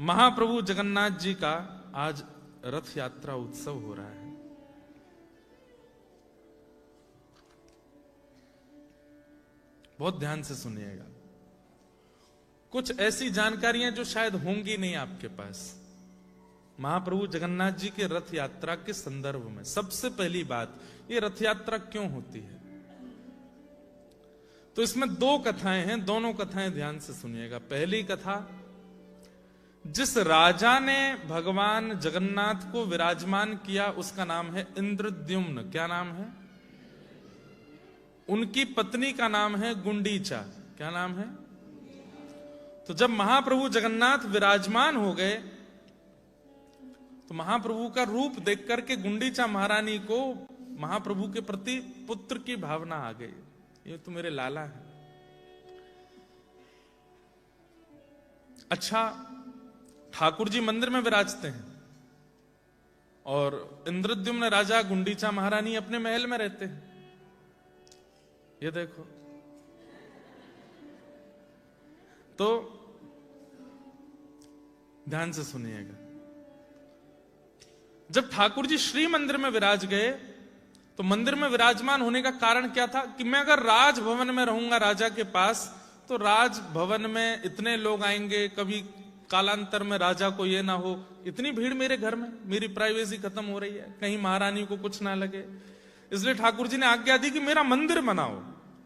महाप्रभु जगन्नाथ जी का आज रथ यात्रा उत्सव हो रहा है। बहुत ध्यान से सुनिएगा, कुछ ऐसी जानकारियां जो शायद होंगी नहीं आपके पास। महाप्रभु जगन्नाथ जी के रथ यात्रा के संदर्भ में सबसे पहली बात, ये रथ यात्रा क्यों होती है? तो इसमें दो कथाएं हैं, दोनों कथाएं ध्यान से सुनिएगा। पहली कथा, जिस राजा ने भगवान जगन्नाथ को विराजमान किया उसका नाम है इंद्रद्युम्न। क्या नाम है? उनकी पत्नी का नाम है गुंडीचा। क्या नाम है? तो जब महाप्रभु जगन्नाथ विराजमान हो गए तो महाप्रभु का रूप देख करके गुंडीचा महारानी को महाप्रभु के प्रति पुत्र की भावना आ गई। ये तो मेरे लाला है। अच्छा, ठाकुर जी मंदिर में विराजते हैं और इंद्रद्युम्न राजा गुंडीचा महारानी अपने महल में रहते हैं। ये देखो, तो ध्यान से सुनिएगा। जब ठाकुर जी श्री मंदिर में विराज गए तो मंदिर में विराजमान होने का कारण क्या था कि मैं अगर राजभवन में रहूंगा राजा के पास तो राजभवन में इतने लोग आएंगे, कभी कालांतर में राजा को ये ना हो, इतनी भीड़ मेरे घर में, मेरी प्राइवेसी खत्म हो रही है, कहीं महारानी को कुछ ना लगे। इसलिए ठाकुर जी ने आज्ञा दी कि मेरा मंदिर बनाओ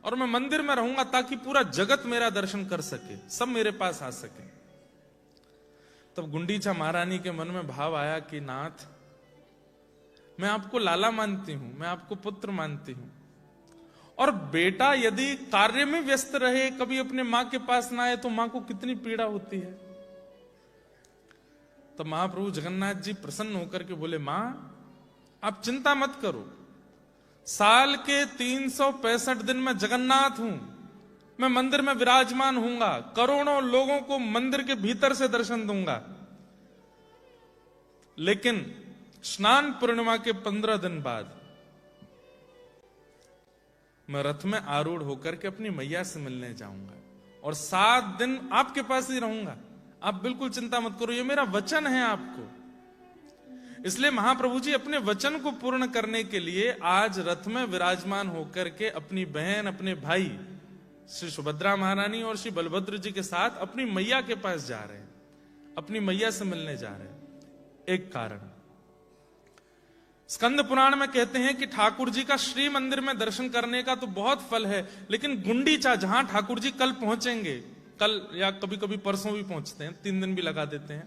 और मैं मंदिर में रहूंगा ताकि पूरा जगत मेरा दर्शन कर सके, सब मेरे पास आ सके। तब गुंडीचा महारानी के मन में भाव आया कि नाथ, मैं आपको लाला मानती हूं, मैं आपको पुत्र मानती हूं, और बेटा यदि कार्य में व्यस्त रहे, कभी अपने मां के पास ना आए तो मां को कितनी पीड़ा होती है। तब महाप्रभु जगन्नाथ जी प्रसन्न होकर के बोले, मां आप चिंता मत करो, साल के 365 दिन में जगन्नाथ हूं, मैं मंदिर में विराजमान हूंगा, करोड़ों लोगों को मंदिर के भीतर से दर्शन दूंगा, लेकिन स्नान पूर्णिमा के 15 दिन बाद मैं रथ में आरूढ़ होकर के अपनी मैया से मिलने जाऊंगा और 7 दिन आपके पास ही रहूंगा। आप बिल्कुल चिंता मत करो, ये मेरा वचन है आपको। इसलिए महाप्रभु जी अपने वचन को पूर्ण करने के लिए आज रथ में विराजमान होकर के अपनी बहन, अपने भाई श्री सुभद्रा महारानी और श्री बलभद्र जी के साथ अपनी मैया के पास जा रहे हैं, अपनी मैया से मिलने जा रहे हैं। एक कारण, स्कंद पुराण में कहते हैं कि ठाकुर जी का श्री मंदिर में दर्शन करने का तो बहुत फल है, लेकिन गुंडीचा जहां ठाकुर जी कल पहुंचेंगे, कल या कभी कभी परसों भी पहुंचते हैं, 3 दिन भी लगा देते हैं,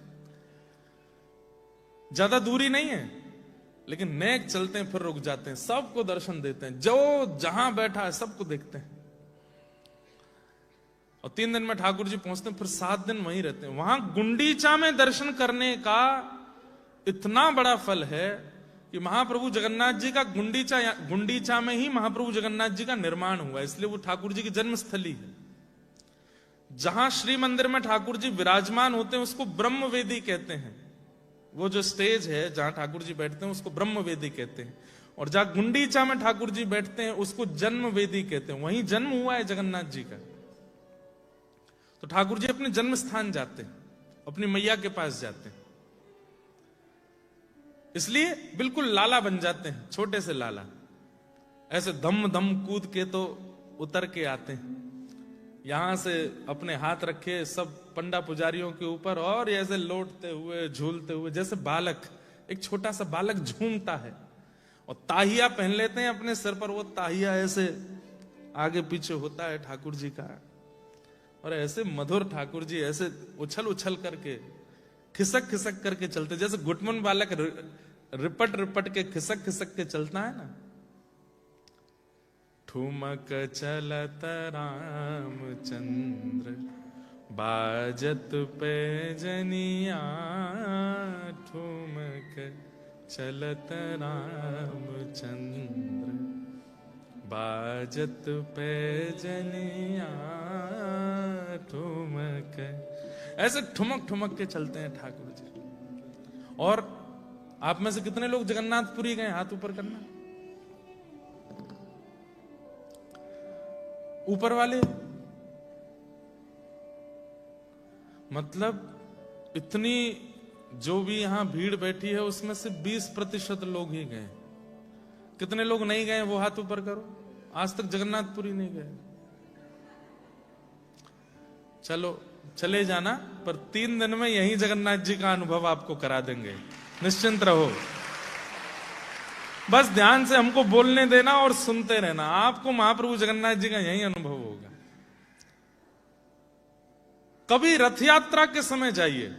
ज्यादा दूरी नहीं है, लेकिन नेक चलते हैं, फिर रुक जाते हैं, सबको दर्शन देते हैं, जो जहां बैठा है सबको देखते हैं, और 3 दिन में ठाकुर जी पहुंचते हैं, फिर 7 दिन वहीं रहते हैं। वहां गुंडीचा में दर्शन करने का इतना बड़ा फल है कि महाप्रभु जगन्नाथ जी का गुंडीचा में ही महाप्रभु जगन्नाथ जी का निर्माण हुआ, इसलिए वो ठाकुर जी की जन्मस्थली है। जहां श्री मंदिर में ठाकुर जी विराजमान होते हैं उसको ब्रह्मवेदी कहते हैं। वो जो स्टेज है जहां ठाकुर जी बैठते हैं उसको ब्रह्मवेदी कहते हैं, और जहां गुंडीचा में ठाकुर जी बैठते हैं उसको जन्मवेदी कहते हैं। वहीं जन्म हुआ है जगन्नाथ जी का। तो ठाकुर जी अपने जन्म स्थान जाते हैं, अपनी मैया के पास जाते हैं, इसलिए बिल्कुल लाला बन जाते हैं, छोटे से लाला, ऐसे धम धम कूद के तो उतर के आते हैं, यहां से अपने हाथ रखे सब पंडा पुजारियों के ऊपर, और ऐसे लौटते हुए झूलते हुए जैसे बालक, एक छोटा सा बालक झूमता है, और ताहिया पहन लेते हैं अपने सिर पर। वो ताहिया ऐसे आगे पीछे होता है ठाकुर जी का, और ऐसे मधुर ठाकुर जी ऐसे उछल उछल करके, खिसक खिसक करके चलते, जैसे गुटमन बालक रिपट रिपट के खिसक खिसक के चलता है ना। ठुमक चलत रामचंद्र बाजत पे जनिया, ठुमक चलत रामचंद्र बाजत पे जनिया, ठुमक, ऐसे ठुमक ठुमक के चलते हैं ठाकुर जी। और आप में से कितने लोग जगन्नाथपुरी गए? हाथ ऊपर करना। ऊपर वाले, मतलब इतनी जो भी यहां भीड़ बैठी है उसमें से 20% लोग ही गए। कितने लोग नहीं गए वो हाथ ऊपर करो। आज तक जगन्नाथपुरी नहीं गए। चलो चले जाना, पर 3 दिन में यही जगन्नाथ जी का अनुभव आपको करा देंगे, निश्चिंत रहो। बस ध्यान से हमको बोलने देना और सुनते रहना, आपको महाप्रभु जगन्नाथ जी का यही अनुभव होगा। कभी रथ यात्रा के समय जाइए,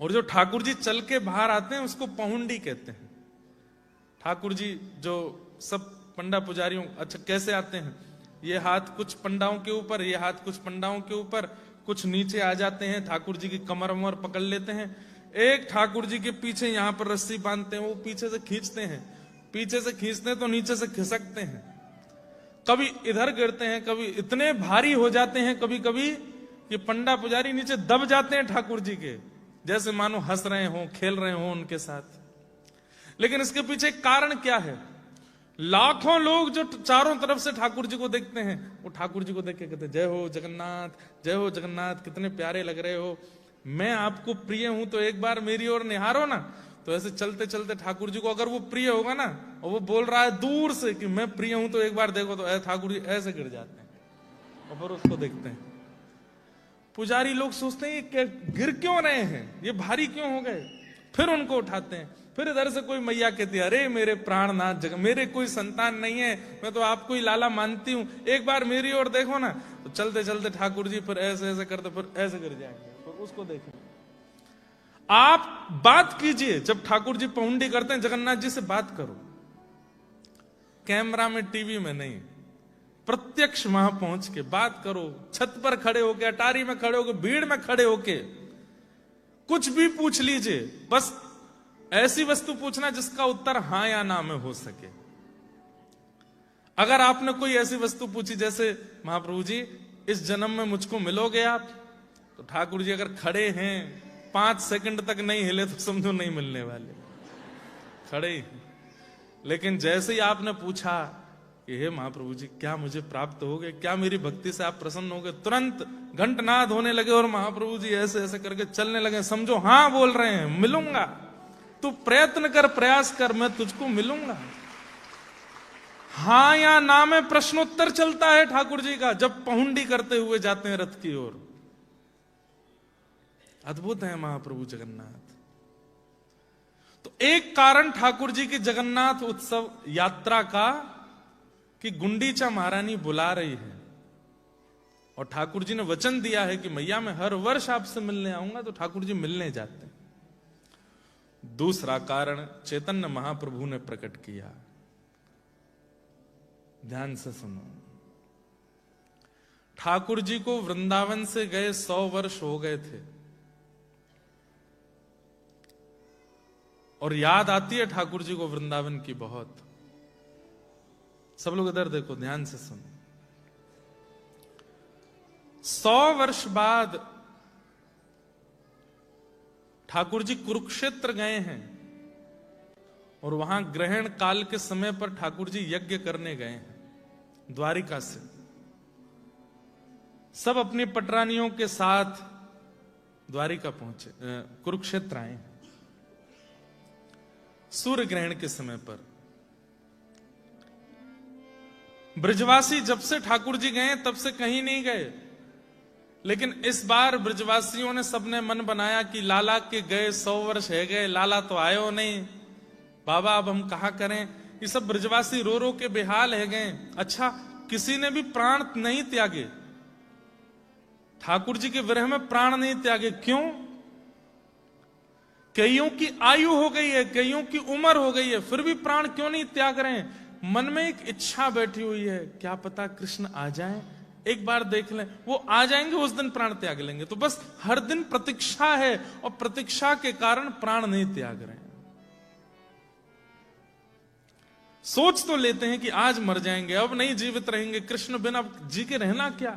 और जो ठाकुर जी चल के बाहर आते हैं उसको पहुंडी कहते हैं। ठाकुर जी जो सब पंडा पुजारियों, अच्छा कैसे आते हैं, ये हाथ कुछ पंडाओं के ऊपर, ये हाथ कुछ पंडाओं के ऊपर, कुछ नीचे आ जाते हैं, ठाकुर जी की कमर वमर पकड़ लेते हैं। एक ठाकुर जी के पीछे यहां पर रस्सी बांधते हैं, वो पीछे से खींचते हैं, पीछे से खींचते हैं तो नीचे से खिसकते हैं, कभी इधर गिरते हैं, कभी इतने भारी हो जाते हैं, कभी कभी ये पंडा पुजारी नीचे दब जाते हैं ठाकुर जी के, जैसे मानो हंस रहे हो, खेल रहे हो उनके साथ। लेकिन इसके पीछे कारण क्या है? लाखों लोग जो चारों तरफ से ठाकुर जी को देखते हैं, वो ठाकुर जी को देख के कहते हैं, जय हो जगन्नाथ, जय हो जगन्नाथ, कितने प्यारे लग रहे हो, मैं आपको प्रिय हूं तो एक बार मेरी ओर निहारो ना। तो ऐसे चलते चलते ठाकुर जी को अगर वो प्रिय होगा ना, और वो बोल रहा है दूर से कि मैं प्रिय हूं तो एक बार देखो, तो ठाकुर जी ऐसे गिर जाते हैं और फिर उसको देखते हैं। पुजारी लोग सोचते हैं ये गिर क्यों रहे हैं, ये भारी क्यों हो गए, फिर उनको उठाते हैं। फिर इधर से कोई मैया कहती है, अरे मेरे प्राणनाथ मेरे कोई संतान नहीं है, मैं तो आपको ही लाला मानती हूं, एक बार मेरी ओर देखो ना। तो चलते चलते ठाकुर जी फिर ऐसे ऐसे करते, फिर ऐसे गिर जाएंगे, फिर उसको देखें। आप बात कीजिए, जब ठाकुर जी पहुंडी करते हैं जगन्नाथ जी से बात करो, कैमरा में टीवी में नहीं, प्रत्यक्ष वहां पहुंच के बात करो। छत पर खड़े होके, अटारी में खड़े होके, भीड़ में खड़े होके कुछ भी पूछ लीजिए, बस ऐसी वस्तु पूछना जिसका उत्तर हां या ना में हो सके। अगर आपने कोई ऐसी वस्तु पूछी जैसे महाप्रभु जी इस जन्म में मुझको मिलोगे आप, तो ठाकुर जी अगर खड़े हैं 5 सेकंड तक नहीं हिले तो समझो नहीं मिलने वाले, खड़े ही। लेकिन जैसे ही आपने पूछा कि हे महाप्रभु जी क्या मुझे प्राप्त हो गए, क्या मेरी भक्ति से आप प्रसन्न हो गए, तुरंत घंटनाद होने लगे और महाप्रभु जी ऐसे ऐसे करके चलने लगे, समझो हाँ बोल रहे हैं, मिलूंगा, तू प्रयत्न कर, प्रयास कर, मैं तुझको मिलूंगा। हां या ना में प्रश्नोत्तर चलता है ठाकुर जी का, जब पहुंडी करते हुए जाते हैं रथ की ओर। अद्भुत है महाप्रभु जगन्नाथ। तो एक कारण ठाकुर जी की जगन्नाथ उत्सव यात्रा का कि गुंडीचा महारानी बुला रही है, और ठाकुर जी ने वचन दिया है कि मैया मैं हर वर्ष आपसे मिलने आऊंगा, तो ठाकुर जी मिलने जाते हैं। दूसरा कारण चैतन्य महाप्रभु ने प्रकट किया, ध्यान से सुनो। ठाकुर जी को वृंदावन से गए 100 वर्ष हो गए थे, और याद आती है ठाकुर जी को वृंदावन की बहुत। सब लोग इधर देखो, ध्यान से सुनो। 100 वर्ष बाद ठाकुर जी कुरुक्षेत्र गए हैं, और वहां ग्रहण काल के समय पर ठाकुर जी यज्ञ करने गए हैं द्वारिका से। सब अपनी पटरानियों के साथ द्वारिका पहुंचे, कुरुक्षेत्र आए सूर्य ग्रहण के समय पर। ब्रजवासी जब से ठाकुर जी गए तब से कहीं नहीं गए, लेकिन इस बार ब्रजवासियों ने सबने मन बनाया कि लाला के गए 100 वर्ष है गए, लाला तो आयो नहीं, बाबा अब हम कहा करें। ये सब ब्रजवासी रो रो के बेहाल है गए। अच्छा, किसी ने भी प्राण नहीं त्यागे, ठाकुर जी के विरह में प्राण नहीं त्यागे। क्यों? कईयों की आयु हो गई है, कईयों की उम्र हो गई है, फिर भी प्राण क्यों नहीं त्याग रहे हैं? मन में एक इच्छा बैठी हुई है, क्या पता कृष्ण आ जाएं, एक बार देख लें, वो आ जाएंगे उस दिन प्राण त्याग लेंगे। तो बस हर दिन प्रतीक्षा है, और प्रतीक्षा के कारण प्राण नहीं त्याग रहे हैं। सोच तो लेते हैं कि आज मर जाएंगे, अब नहीं जीवित रहेंगे, कृष्ण बिना जी के रहना क्या।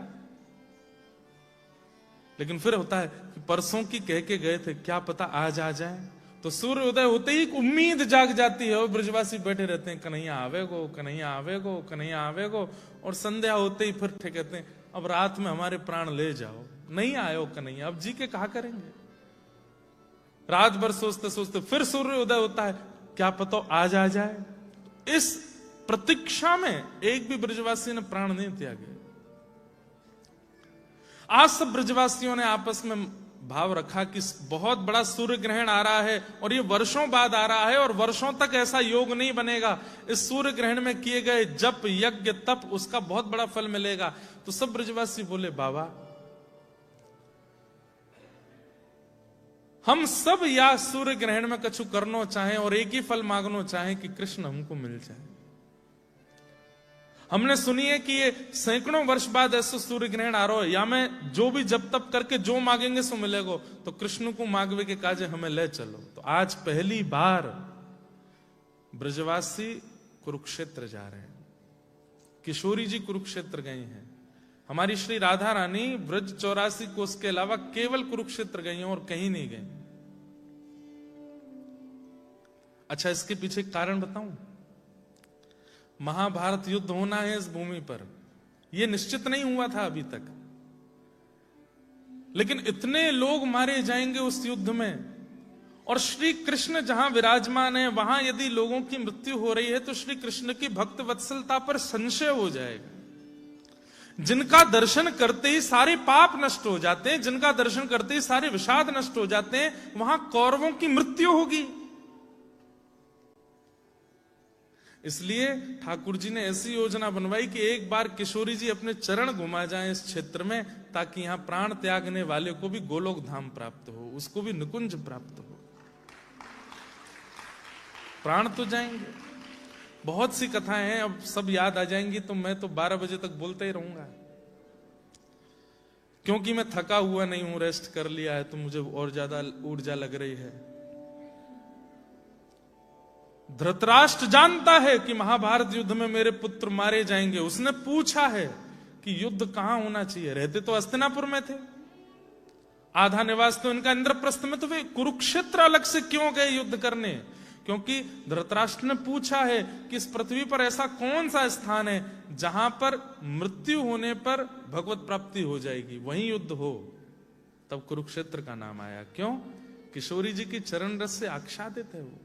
लेकिन फिर होता है कि परसों की कह के गए थे, क्या पता आज आ जाए। तो सूर्य उदय होते ही उम्मीद जाग जाती है, और ब्रजवासी बैठे रहते हैं, कन्हैया आवेगो, कन्हैया आवेगो, कन्हैया आवेगो। और संध्या होते ही फिर कहते हैं अब रात में हमारे प्राण ले जाओ, नहीं आयो कन्हैया, अब जी के कहा करेंगे। रात भर सोचते सोचते फिर सूर्य उदय होता है, क्या पता आज आ जाए। इस प्रतीक्षा में एक भी ब्रजवासी ने प्राण नहीं त्यागे। आज सब ब्रजवासियों ने आपस में भाव रखा कि बहुत बड़ा सूर्य ग्रहण आ रहा है और ये वर्षों बाद आ रहा है और वर्षों तक ऐसा योग नहीं बनेगा। इस सूर्य ग्रहण में किए गए जप यज्ञ तप उसका बहुत बड़ा फल मिलेगा। तो सब ब्रजवासी बोले, बाबा हम सब या सूर्य ग्रहण में कछु करनो चाहें और एक ही फल मांगनो चाहें कि कृष्ण हमको मिल जाए। हमने सुनी है कि ये सैकड़ों वर्ष बाद ऐसा सूर्य ग्रहण आ रहा है, या मैं जो भी जब तप करके जो मांगेंगे सो मिलेगा। तो कृष्ण को मांगवे के काजे हमें ले चलो। तो आज पहली बार ब्रजवासी कुरुक्षेत्र जा रहे हैं। किशोरी जी कुरुक्षेत्र गई हैं। हमारी श्री राधा रानी ब्रज 84 कोस के अलावा केवल कुरुक्षेत्र गई हैं और कहीं नहीं गई। अच्छा, इसके पीछे कारण बताऊं। महाभारत युद्ध होना है इस भूमि पर, यह निश्चित नहीं हुआ था अभी तक, लेकिन इतने लोग मारे जाएंगे उस युद्ध में। और श्री कृष्ण जहां विराजमान है वहां यदि लोगों की मृत्यु हो रही है तो श्री कृष्ण की भक्त वत्सलता पर संशय हो जाएगा। जिनका दर्शन करते ही सारे पाप नष्ट हो जाते हैं, जिनका दर्शन करते ही सारे विषाद नष्ट हो जाते हैं, वहां कौरवों की मृत्यु होगी। इसलिए ठाकुर जी ने ऐसी योजना बनवाई कि एक बार किशोरी जी अपने चरण घुमा जाएं इस क्षेत्र में, ताकि यहां प्राण त्यागने वाले को भी गोलोक धाम प्राप्त हो, उसको भी निकुंज प्राप्त हो। प्राण तो जाएंगे। बहुत सी कथाएं हैं, अब सब याद आ जाएंगी तो मैं तो 12 बजे तक बोलते ही रहूंगा, क्योंकि मैं थका हुआ नहीं हूं, रेस्ट कर लिया है तो मुझे और ज्यादा ऊर्जा लग रही है। धृतराष्ट्र जानता है कि महाभारत युद्ध में मेरे पुत्र मारे जाएंगे। उसने पूछा है कि युद्ध कहां होना चाहिए। रहते तो हस्तिनापुर में थे, आधा निवास तो इनका इंद्रप्रस्थ में, तो वे कुरुक्षेत्र अलग से क्यों गए युद्ध करने? क्योंकि धृतराष्ट्र ने पूछा है कि इस पृथ्वी पर ऐसा कौन सा स्थान है जहां पर मृत्यु होने पर भगवत प्राप्ति हो जाएगी, वहीं युद्ध हो। तब कुरुक्षेत्र का नाम आया। क्यों? किशोरी जी की चरण रस से आच्छादित है, वो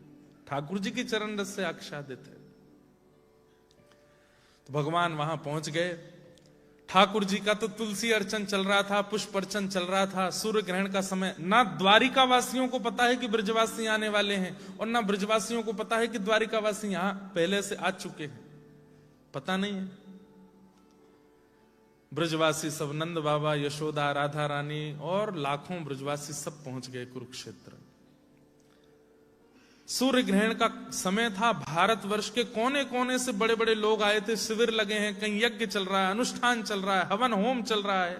ठाकुर जी की चरण रस से आच्छादित है। तो भगवान वहां पहुंच गए। ठाकुर जी का तो तुलसी अर्चन चल रहा था, पुष्प अर्चन चल रहा था, सूर्य ग्रहण का समय। ना द्वारिका वासियों को पता है कि ब्रजवासी आने वाले हैं, और ना ब्रजवासियों को पता है कि द्वारिकावासी यहां पहले से आ चुके हैं, पता नहीं है। ब्रजवासी सब, नंद बाबा, यशोदा, राधा रानी और लाखों ब्रजवासी सब पहुंच गए कुरुक्षेत्र। सूर्य ग्रहण का समय था। भारतवर्ष के कोने कोने से बड़े बड़े लोग आए थे, शिविर लगे हैं, कहीं यज्ञ चल रहा है, अनुष्ठान चल रहा है, हवन होम चल रहा है।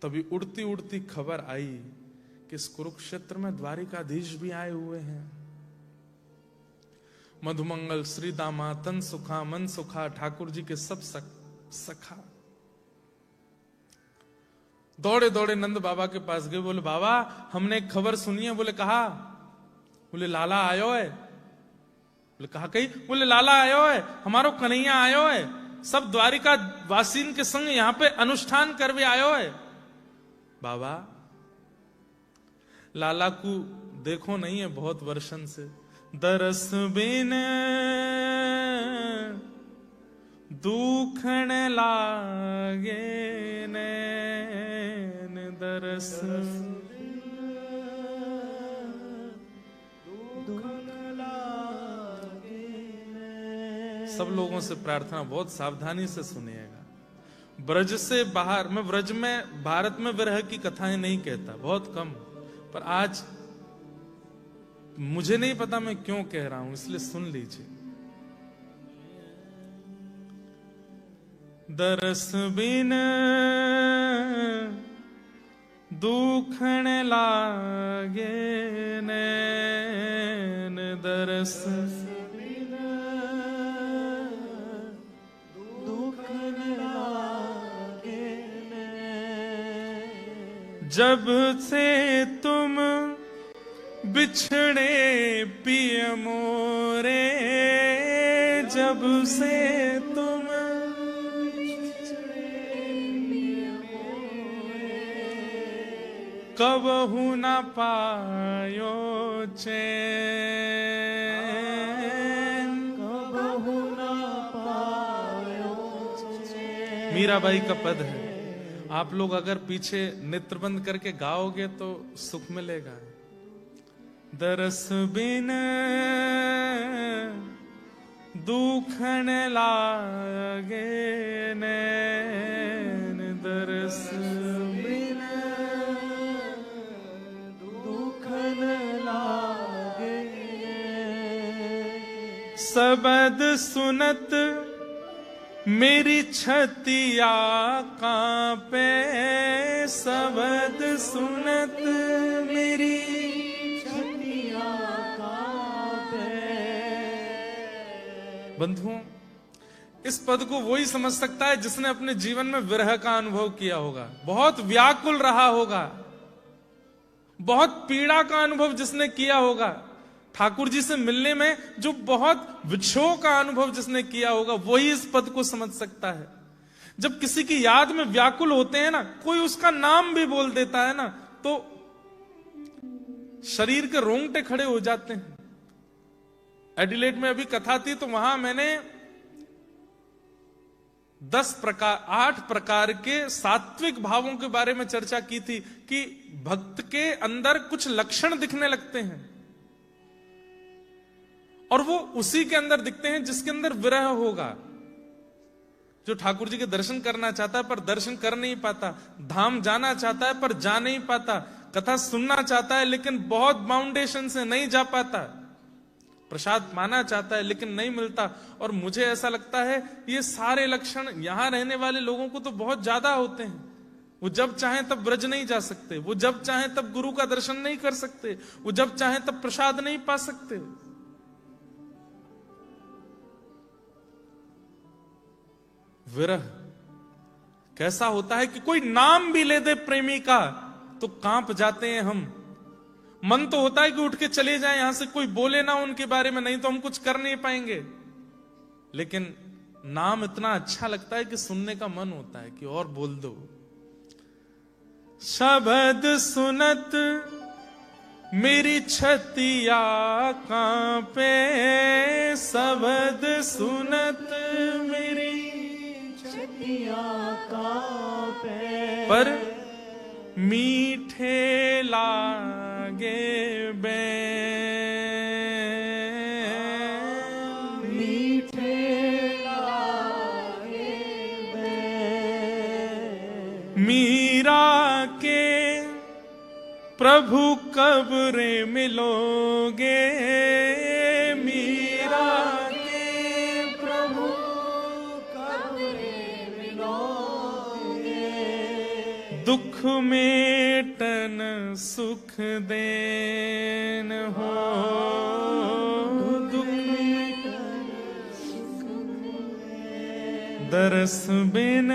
तभी उड़ती उड़ती खबर आई कि इस कुरुक्षेत्र में द्वारिकाधीश भी आए हुए हैं। मधुमंगल, श्रीदामा, तन सुखा, मन सुखा, ठाकुर जी के सब सखा दौड़े दौड़े नंद बाबा के पास गए। बोले, बाबा हमने एक खबर सुनी है। बोले, कहा? बोले, लाला आयो है। बोले, कहा कही? बोले, लाला आयो है, हमारो कन्हैया आयो है, सब द्वारिका वासीन के संग यहां पे अनुष्ठान करवे आयो है। बाबा लाला को देखो नहीं है बहुत वर्षन से। दरस बिन दुखण लागे नैन, दरस सब लोगों से प्रार्थना, बहुत सावधानी से सुनिएगा। ब्रज से बाहर, मैं ब्रज में भारत में विरह की कथाएं नहीं कहता, बहुत कम, पर आज मुझे नहीं पता मैं क्यों कह रहा हूं, इसलिए सुन लीजिए। दरस बिन दुखण लागे नैन, दरस जब से तुम बिछड़े पिय मोरे, जब से तुम कबहु न पायो चैन, कबहु न पायो चैन। मीराबाई का पद है। आप लोग अगर पीछे नेत्र बंद करके गाओगे तो सुख मिलेगा। दरस बिन दुखन लागे नैन, दरस बिन दुखन लागे। सबद सुनत मेरी छतिया कांपे, सबद सुनत मेरी छतिया कांपे। बंधुओं, इस पद को वही समझ सकता है जिसने अपने जीवन में विरह का अनुभव किया होगा, बहुत व्याकुल रहा होगा, बहुत पीड़ा का अनुभव जिसने किया होगा, ठाकुर जी से मिलने में जो बहुत विक्षोभ का अनुभव जिसने किया होगा, वही इस पद को समझ सकता है। जब किसी की याद में व्याकुल होते हैं ना, कोई उसका नाम भी बोल देता है ना, तो शरीर के रोंगटे खड़े हो जाते हैं। एडिलेड में अभी कथा थी तो वहां मैंने 8 प्रकार के सात्विक भावों के बारे में चर्चा की थी कि भक्त के अंदर कुछ लक्षण दिखने लगते हैं और वो उसी के अंदर दिखते हैं जिसके अंदर विरह होगा। जो ठाकुर जी के दर्शन करना चाहता है पर दर्शन कर नहीं पाता, धाम जाना चाहता है पर जा नहीं पाता, कथा सुनना चाहता है लेकिन बहुत बाउंडेशन से नहीं जा पाता, प्रसाद पाना चाहता है लेकिन नहीं मिलता। और मुझे ऐसा लगता है ये सारे लक्षण यहां रहने वाले लोगों को तो बहुत ज्यादा होते हैं। वो जब चाहें तब ब्रज नहीं जा सकते, वो जब चाहें तब गुरु का दर्शन नहीं कर सकते, वो जब चाहें तब प्रसाद नहीं पा सकते। विरह कैसा होता है कि कोई नाम भी ले दे प्रेमी का तो कांप जाते हैं हम। मन तो होता है कि उठ के चले जाएं यहां से, कोई बोले ना उनके बारे में, नहीं तो हम कुछ कर नहीं पाएंगे। लेकिन नाम इतना अच्छा लगता है कि सुनने का मन होता है कि और बोल दो। शब्द सुनत मेरी छतिया कांपे, शब्द सुनत मेरी छतिया कांपे। पर मीठे लागे बैन, मीठे लागे बैन। मीरा के प्रभु कब रे मिलोगे, मीरा के प्रभु कब रे मिलोगे। दुख मेटन सुख देन हो, दुख मेटन सुख देन। दरस बिन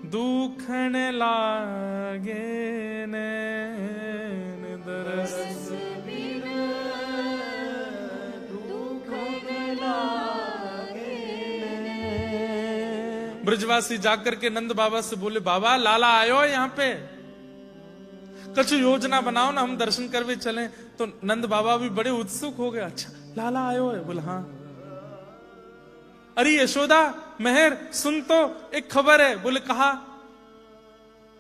दुखन लागे नैन, दरस बिन दुखन लागे नैन। ब्रजवासी जाकर के नंद बाबा से बोले, बाबा लाला आयो यहाँ पे, कुछ योजना बनाओ ना, हम दर्शन करवे चलें। तो नंद बाबा भी बड़े उत्सुक हो गए। अच्छा लाला आयो है? बोले हाँ। अरे यशोदा मेहर सुन तो, एक खबर है। बोले कहा?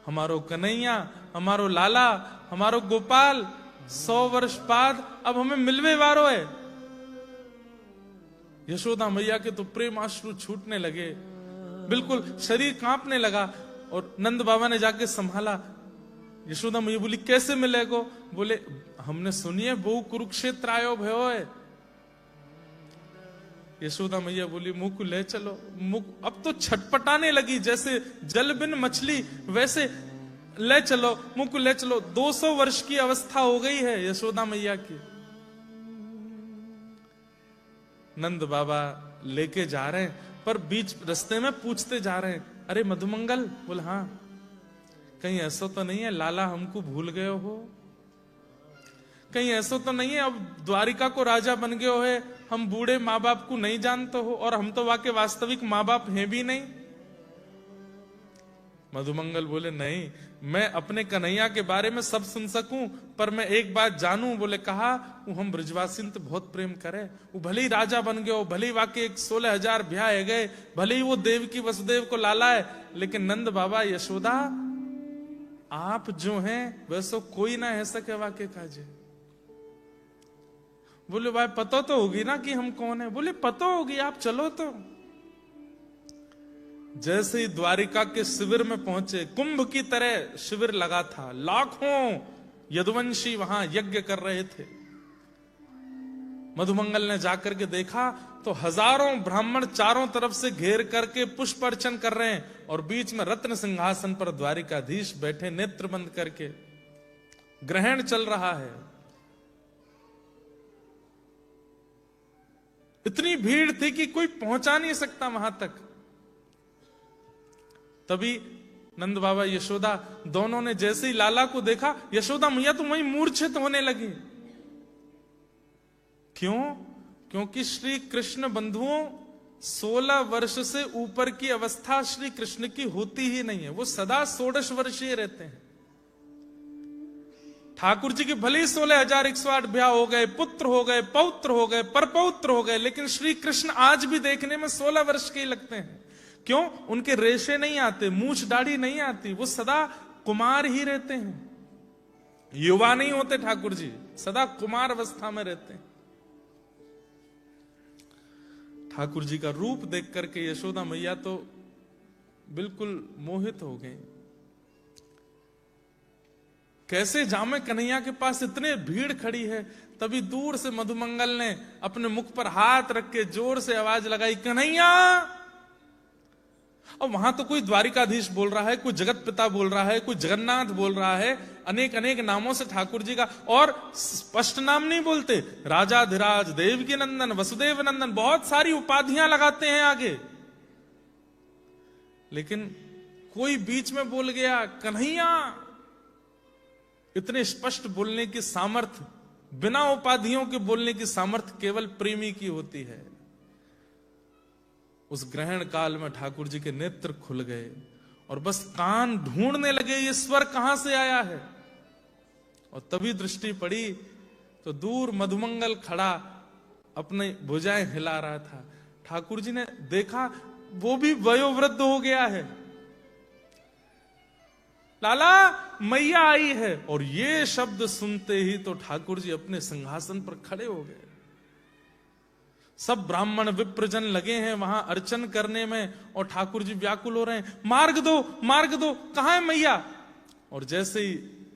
हमारो कन्हैया, हमारो लाला, हमारो गोपाल 100 वर्ष बाद अब हमें मिलवे वारो है। यशोदा मैया के तो प्रेम आश्रु छूटने लगे, बिल्कुल शरीर कांपने लगा। और नंद बाबा ने जाके संभाला। यशोदा मैया बोली कैसे मिलेगो? बोले हमने सुनिए बहु कुरुक्षेत्र आयो भयो है। यशोदा मैया बोली मुख को ले चलो। मुख अब तो छटपटाने लगी, जैसे जल बिन मछली वैसे ले चलो, मुख को ले चलो। 200 वर्ष की अवस्था हो गई है यशोदा मैया की। नंद बाबा लेके जा रहे हैं पर बीच रास्ते में पूछते जा रहे हैं, अरे मधुमंगल? बोल हाँ। कहीं ऐसा तो नहीं है लाला हमको भूल गए हो? कहीं ऐसा तो नहीं है अब द्वारिका को राजा बन गए हो, है हम बूढ़े माँ बाप को नहीं जानते हो? और हम तो वाके वास्तविक माँ बाप हैं भी नहीं। मधुमंगल बोले नहीं, मैं अपने कन्हैया के बारे में सब सुन सकूं, पर मैं एक बात जानूं। बोले कहा, वो हम ब्रजवासी तो बहुत प्रेम करे, वो भले ही राजा बन गए, भले ही वाकई 16,000 ब्याह है गए, भले ही वो देवकी वसुदेव को लाला है, लेकिन नंद बाबा यशोदा आप जो हैं वैसो कोई ना है सके वाके काजे। बोले भाई पता तो होगी ना कि हम कौन है। बोले पता होगी, आप चलो तो। जैसे ही द्वारिका के शिविर में पहुंचे, कुंभ की तरह शिविर लगा था, लाखों यदुवंशी वहां यज्ञ कर रहे थे। मधुमंगल ने जाकर के देखा तो हजारों ब्राह्मण चारों तरफ से घेर करके पुष्प अर्चन कर रहे हैं, और बीच में रत्न सिंहासन पर द्वारिकाधीश बैठे नेत्र बंद करके, ग्रहण चल रहा है। इतनी भीड़ थी कि कोई पहुंचा नहीं सकता वहां तक। तभी नंद बाबा यशोदा दोनों ने जैसे ही लाला को देखा, यशोदा मैया तो वहीं मूर्छित होने लगी। क्यों? क्योंकि श्री कृष्ण बंधुओं 16 वर्ष से ऊपर की अवस्था श्री कृष्ण की होती ही नहीं है, वो सदा 16 वर्षीय रहते हैं। ठाकुर जी के भले ही 16,108 ब्याह हो गए, पुत्र हो गए, पौत्र हो गए, परपौत्र हो गए, लेकिन श्री कृष्ण आज भी देखने में 16 वर्ष के ही लगते हैं। क्यों? उनके रेशे नहीं आते, मूछ दाढ़ी नहीं आती, वो सदा कुमार ही रहते हैं, युवा नहीं होते। ठाकुर जी सदा कुमार अवस्था में रहते हैं। ठाकुर जी का रूप देख करके यशोदा मैया तो बिल्कुल मोहित हो गई। कैसे जामे कन्हैया के पास, इतने भीड़ खड़ी है। तभी दूर से मधुमंगल ने अपने मुख पर हाथ रख के जोर से आवाज लगाई, कन्हैया। और वहां तो कोई द्वारिकाधीश बोल रहा है, कोई जगत पिता बोल रहा है, कोई जगन्नाथ बोल रहा है, अनेक अनेक नामों से ठाकुर जी का, और स्पष्ट नाम नहीं बोलते, राजाधिराज, देवकी नंदन, वसुदेव नंदन, बहुत सारी उपाधियां लगाते हैं आगे। लेकिन कोई बीच में बोल गया कन्हैया। इतने स्पष्ट बोलने की सामर्थ्य, बिना उपाधियों के बोलने की सामर्थ्य केवल प्रेमी की होती है। उस ग्रहण काल में ठाकुर जी के नेत्र खुल गए और बस कान ढूंढने लगे ये स्वर कहां से आया है। और तभी दृष्टि पड़ी तो दूर मधुमंगल खड़ा अपने भुजाएं हिला रहा था। ठाकुर जी ने देखा वो भी वयोवृद्ध हो गया है। लाला मैया आई है। और ये शब्द सुनते ही तो ठाकुर जी अपने सिंहासन पर खड़े हो गए। सब ब्राह्मण विप्रजन लगे हैं वहां अर्चन करने में और ठाकुर जी व्याकुल हो रहे हैं, मार्ग दो मार्ग दो, कहां है मैया। और जैसे ही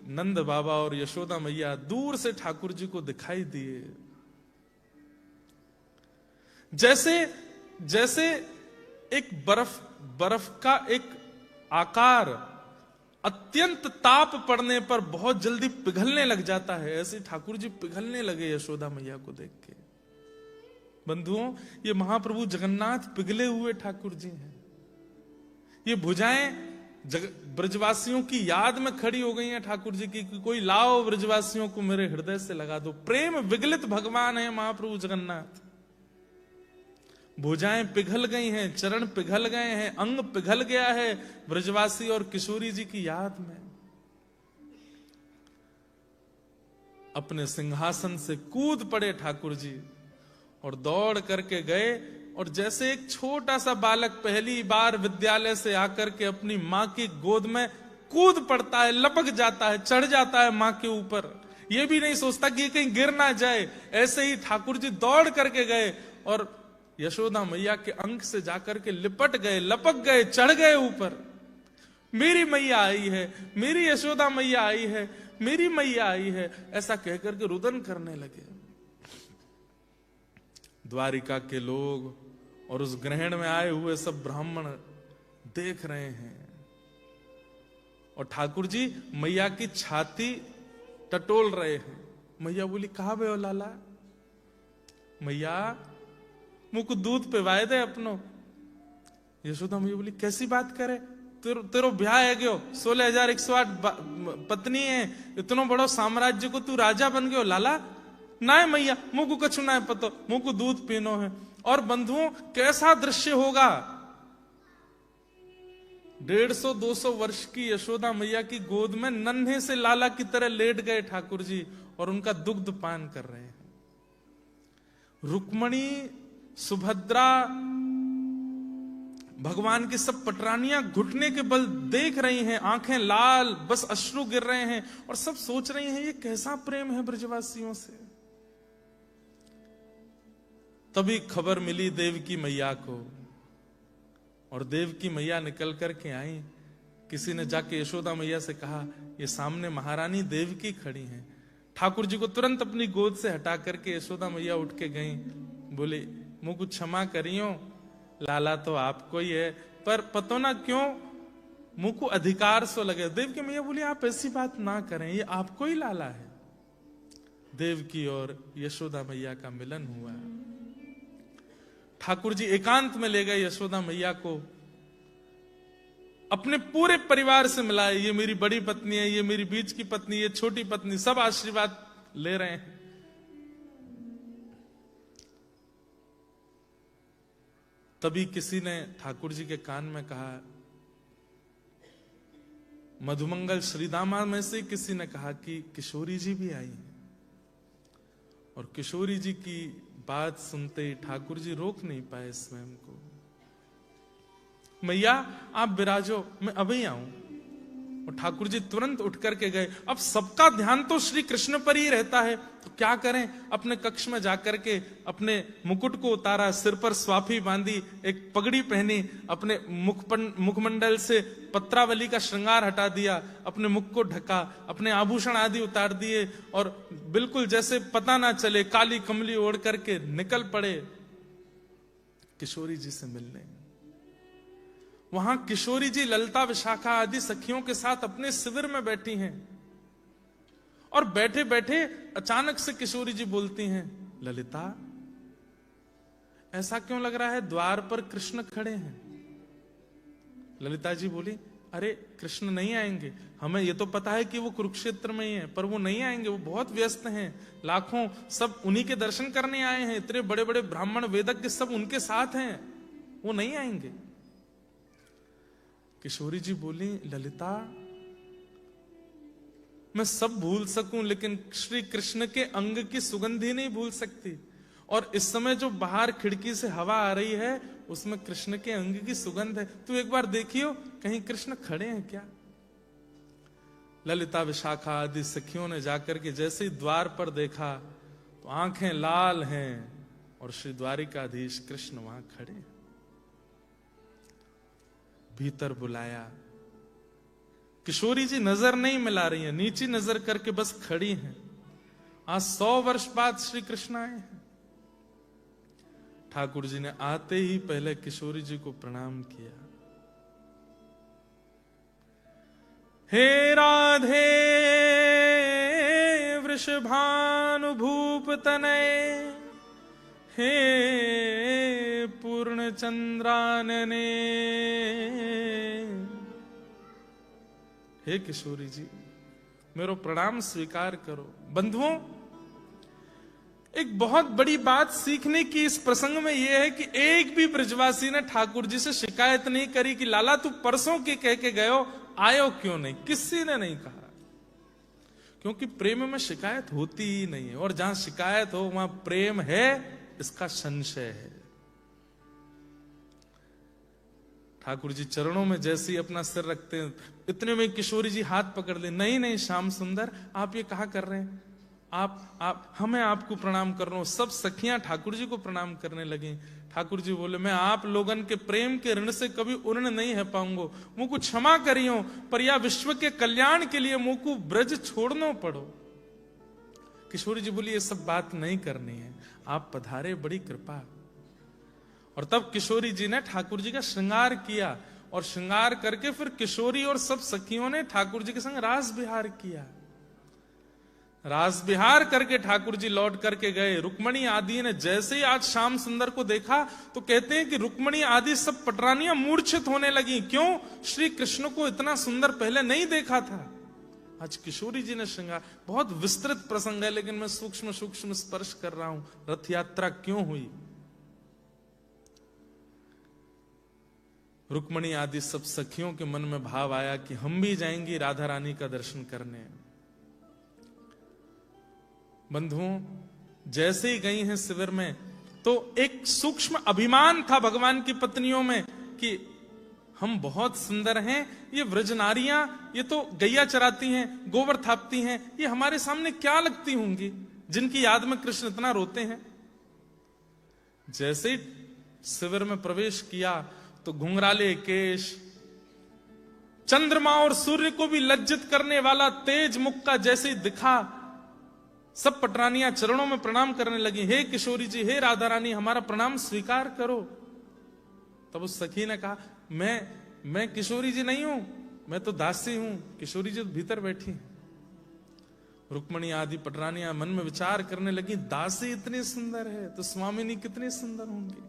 नंद बाबा और यशोदा मैया दूर से ठाकुर जी को दिखाई दिए, जैसे जैसे एक बर्फ का एक आकार अत्यंत ताप पड़ने पर बहुत जल्दी पिघलने लग जाता है, ऐसे ठाकुर जी पिघलने लगे यशोदा मैया को देख के। बंधुओं, ये महाप्रभु जगन्नाथ पिघले हुए ठाकुर जी हैं। ये भुजाएं ब्रजवासियों की याद में खड़ी हो गई हैं ठाकुर जी की, कोई लाओ ब्रजवासियों को मेरे हृदय से लगा दो। प्रेम विगलित भगवान है महाप्रभु जगन्नाथ। भुजाएं पिघल गई हैं, चरण पिघल गए हैं, अंग पिघल गया है ब्रजवासी और किशोरी जी की याद में। अपने सिंहासन से कूद पड़े ठाकुर जी और दौड़ करके गए। और जैसे एक छोटा सा बालक पहली बार विद्यालय से आकर के अपनी मां की गोद में कूद पड़ता है, लपक जाता है, चढ़ जाता है मां के ऊपर, ये भी नहीं सोचता कि कहीं गिर ना जाए, ऐसे ही ठाकुर जी दौड़ करके गए और यशोदा मैया के अंक से जाकर के लिपट गए, लपक गए, चढ़ गए ऊपर। मेरी मैया आई है, मेरी यशोदा मैया आई है, मेरी मैया आई है, ऐसा कहकर के रुदन करने लगे। द्वारिका के लोग और उस ग्रहण में आए हुए सब ब्राह्मण देख रहे हैं। और ठाकुर जी मैया की छाती टटोल रहे हैं। मैया बोली, कहा बे लाला, मैया मुझको दूध पिवाए दे अपनो। यशोदा मैया बोली, कैसी बात करे, तेरो ब्याह है गयो, 16,108 पत्नी है, इतनो बड़ो साम्राज्य को तू राजा बन गयो लाला। ना है मैया, मुझको कछु ना है पतो, मुझको दूध पीनो है। और बंधुओं, कैसा दृश्य होगा 150-200 वर्ष की यशोदा मैया की गोद में नन्हे से लाला की तरह लेट गए ठाकुर जी और उनका दुग्ध पान कर रहे हैं। रुक्मणी, सुभद्रा, भगवान की सब पटरानियां घुटने के बल देख रही हैं, आंखें लाल, बस अश्रु गिर रहे हैं और सब सोच रही हैं ये कैसा प्रेम है ब्रजवासियों से। तभी खबर मिली देवकी मैया को और देवकी मैया निकल करके आई। किसी ने जाके यशोदा मैया से कहा ये सामने महारानी देवकी खड़ी हैं। ठाकुर जी को तुरंत अपनी गोद से हटा करके यशोदा मैया उठ के गई, बोले मुझको क्षमा करियो, लाला तो आपको ही है, पर पतो ना क्यों मुंह को अधिकार सो लगे। देवकी मैया बोली आप ऐसी बात ना करें, ये आपको ही लाला है। देवकी और यशोदा मैया का मिलन हुआ। ठाकुर जी एकांत में ले गए यशोदा मैया को, अपने पूरे परिवार से मिलाए। ये मेरी बड़ी पत्नी है, ये मेरी बीच की पत्नी, ये छोटी पत्नी, सब आशीर्वाद ले रहे हैं। तभी किसी ने ठाकुर जी के कान में कहा, मधुमंगल श्रीदामा में से किसी ने कहा कि किशोरी जी भी आई हैं। और किशोरी जी की बात सुनते ही ठाकुर जी रोक नहीं पाए स्वयं को। मैया आप विराजो, मैं अभी आऊं। और ठाकुर जी तुरंत उठ करके गए। अब सबका ध्यान तो श्री कृष्ण पर ही रहता है, तो क्या करें, अपने कक्ष में जाकर के अपने मुकुट को उतारा, सिर पर स्वाफी बांधी, एक पगड़ी पहनी, अपने मुखमंडल से पत्रावली का श्रृंगार हटा दिया, अपने मुख को ढका, अपने आभूषण आदि उतार दिए और बिल्कुल जैसे पता ना चले काली कमली ओढ़ करके निकल पड़े किशोरी जी से मिलने। वहां किशोरी जी ललिता, विशाखा आदि सखियों के साथ अपने शिविर में बैठी हैं और बैठे बैठे अचानक से किशोरी जी बोलती हैं, ललिता ऐसा क्यों लग रहा है द्वार पर कृष्ण खड़े हैं। ललिता जी बोली, अरे कृष्ण नहीं आएंगे, हमें ये तो पता है कि वो कुरुक्षेत्र में ही है, पर वो नहीं आएंगे, वो बहुत व्यस्त हैं, लाखों सब उन्हीं के दर्शन करने आए हैं, इतने बड़े बड़े ब्राह्मण वेदज्ञ सब उनके साथ हैं, वो नहीं आएंगे। किशोरी जी बोली, ललिता मैं सब भूल सकूं लेकिन श्री कृष्ण के अंग की सुगंधी नहीं भूल सकती। और इस समय जो बाहर खिड़की से हवा आ रही है उसमें कृष्ण के अंग की सुगंध है, तू एक बार देखियो कहीं कृष्ण खड़े हैं क्या। ललिता, विशाखा आदि सखियों ने जाकर के जैसे ही द्वार पर देखा तो आंखें लाल हैं और श्री द्वारिकाधीश कृष्ण वहां खड़े हैं। भीतर बुलाया। किशोरी जी नजर नहीं मिला रही हैं, नीची नजर करके बस खड़ी हैं। आज 100 वर्ष बाद श्री कृष्ण आए हैं। ठाकुर जी ने आते ही पहले किशोरी जी को प्रणाम किया। हे राधे वृषभानु भूप तनय, हे पूर्ण चंद्रानने। हे किशोरी जी मेरो प्रणाम स्वीकार करो। बंधुओं, एक बहुत बड़ी बात सीखने की इस प्रसंग में यह है कि एक भी ब्रजवासी ने ठाकुर जी से शिकायत नहीं करी कि लाला तू परसों के कह के गयो, आयो क्यों नहीं, किसी ने नहीं कहा। क्योंकि प्रेम में शिकायत होती ही नहीं है, और जहां शिकायत हो वहां प्रेम है इसका संशय है। ठाकुर जी चरणों में जैसे ही अपना सिर रखते हैं इतने में किशोरी जी हाथ पकड़ ले, नहीं नहीं श्याम सुंदर आप ये कहा कर रहे हैं, आप हमें आपको प्रणाम कर रहा हूं। सब सखियां ठाकुर जी को प्रणाम करने लगी। ठाकुर जी बोले, मैं आप लोगन के प्रेम के ऋण से कभी उर्ण नहीं है पाऊंगा, मुझको क्षमा करियो, पर या विश्व के कल्याण के लिए मुझको ब्रज छोड़ना पड़ो। किशोरी जी बोली, ये सब बात नहीं करनी है, आप पधारे, बड़ी कृपा। और तब किशोरी जी ने ठाकुर जी का श्रृंगार किया और श्रृंगार करके फिर किशोरी और सब सखियों ने ठाकुर जी के संग रास विहार किया। रास विहार करके ठाकुर जी लौट करके गए। रुक्मणी आदि ने जैसे ही आज श्याम सुंदर को देखा तो कहते हैं कि रुक्मणी आदि सब पटरानियां मूर्छित होने लगी। क्यों? श्री कृष्ण को इतना सुंदर पहले नहीं देखा था। आज किशोरी जी ने श्रृंगार, बहुत विस्तृत प्रसंग है लेकिन मैं सूक्ष्म सूक्ष्म स्पर्श कर रहा हूं। रथ यात्रा क्यों हुई? रुक्मणी आदि सब सखियों के मन में भाव आया कि हम भी जाएंगी राधा रानी का दर्शन करने। बंधुओं, जैसे ही गई हैं शिविर में तो एक सूक्ष्म अभिमान था भगवान की पत्नियों में कि हम बहुत सुंदर हैं, ये व्रज नारियां, ये तो गैया चराती हैं, गोबर थापती हैं, ये हमारे सामने क्या लगती होंगी जिनकी याद में कृष्ण इतना रोते हैं। जैसे ही शिविर में प्रवेश किया तो घुंघराले केश, चंद्रमा और सूर्य को भी लज्जित करने वाला तेज मुख का जैसे ही दिखा, सब पटरानियां चरणों में प्रणाम करने लगी, हे किशोरी जी, हे राधा रानी, हमारा प्रणाम स्वीकार करो। तब उस सखी ने कहा, मैं किशोरी जी नहीं हूं, मैं तो दासी हूं, किशोरी जी तो भीतर बैठी। रुक्मणी आदि पटरानियां मन में विचार करने लगी, दासी इतनी सुंदर है तो स्वामिनी कितनी सुंदर होंगी।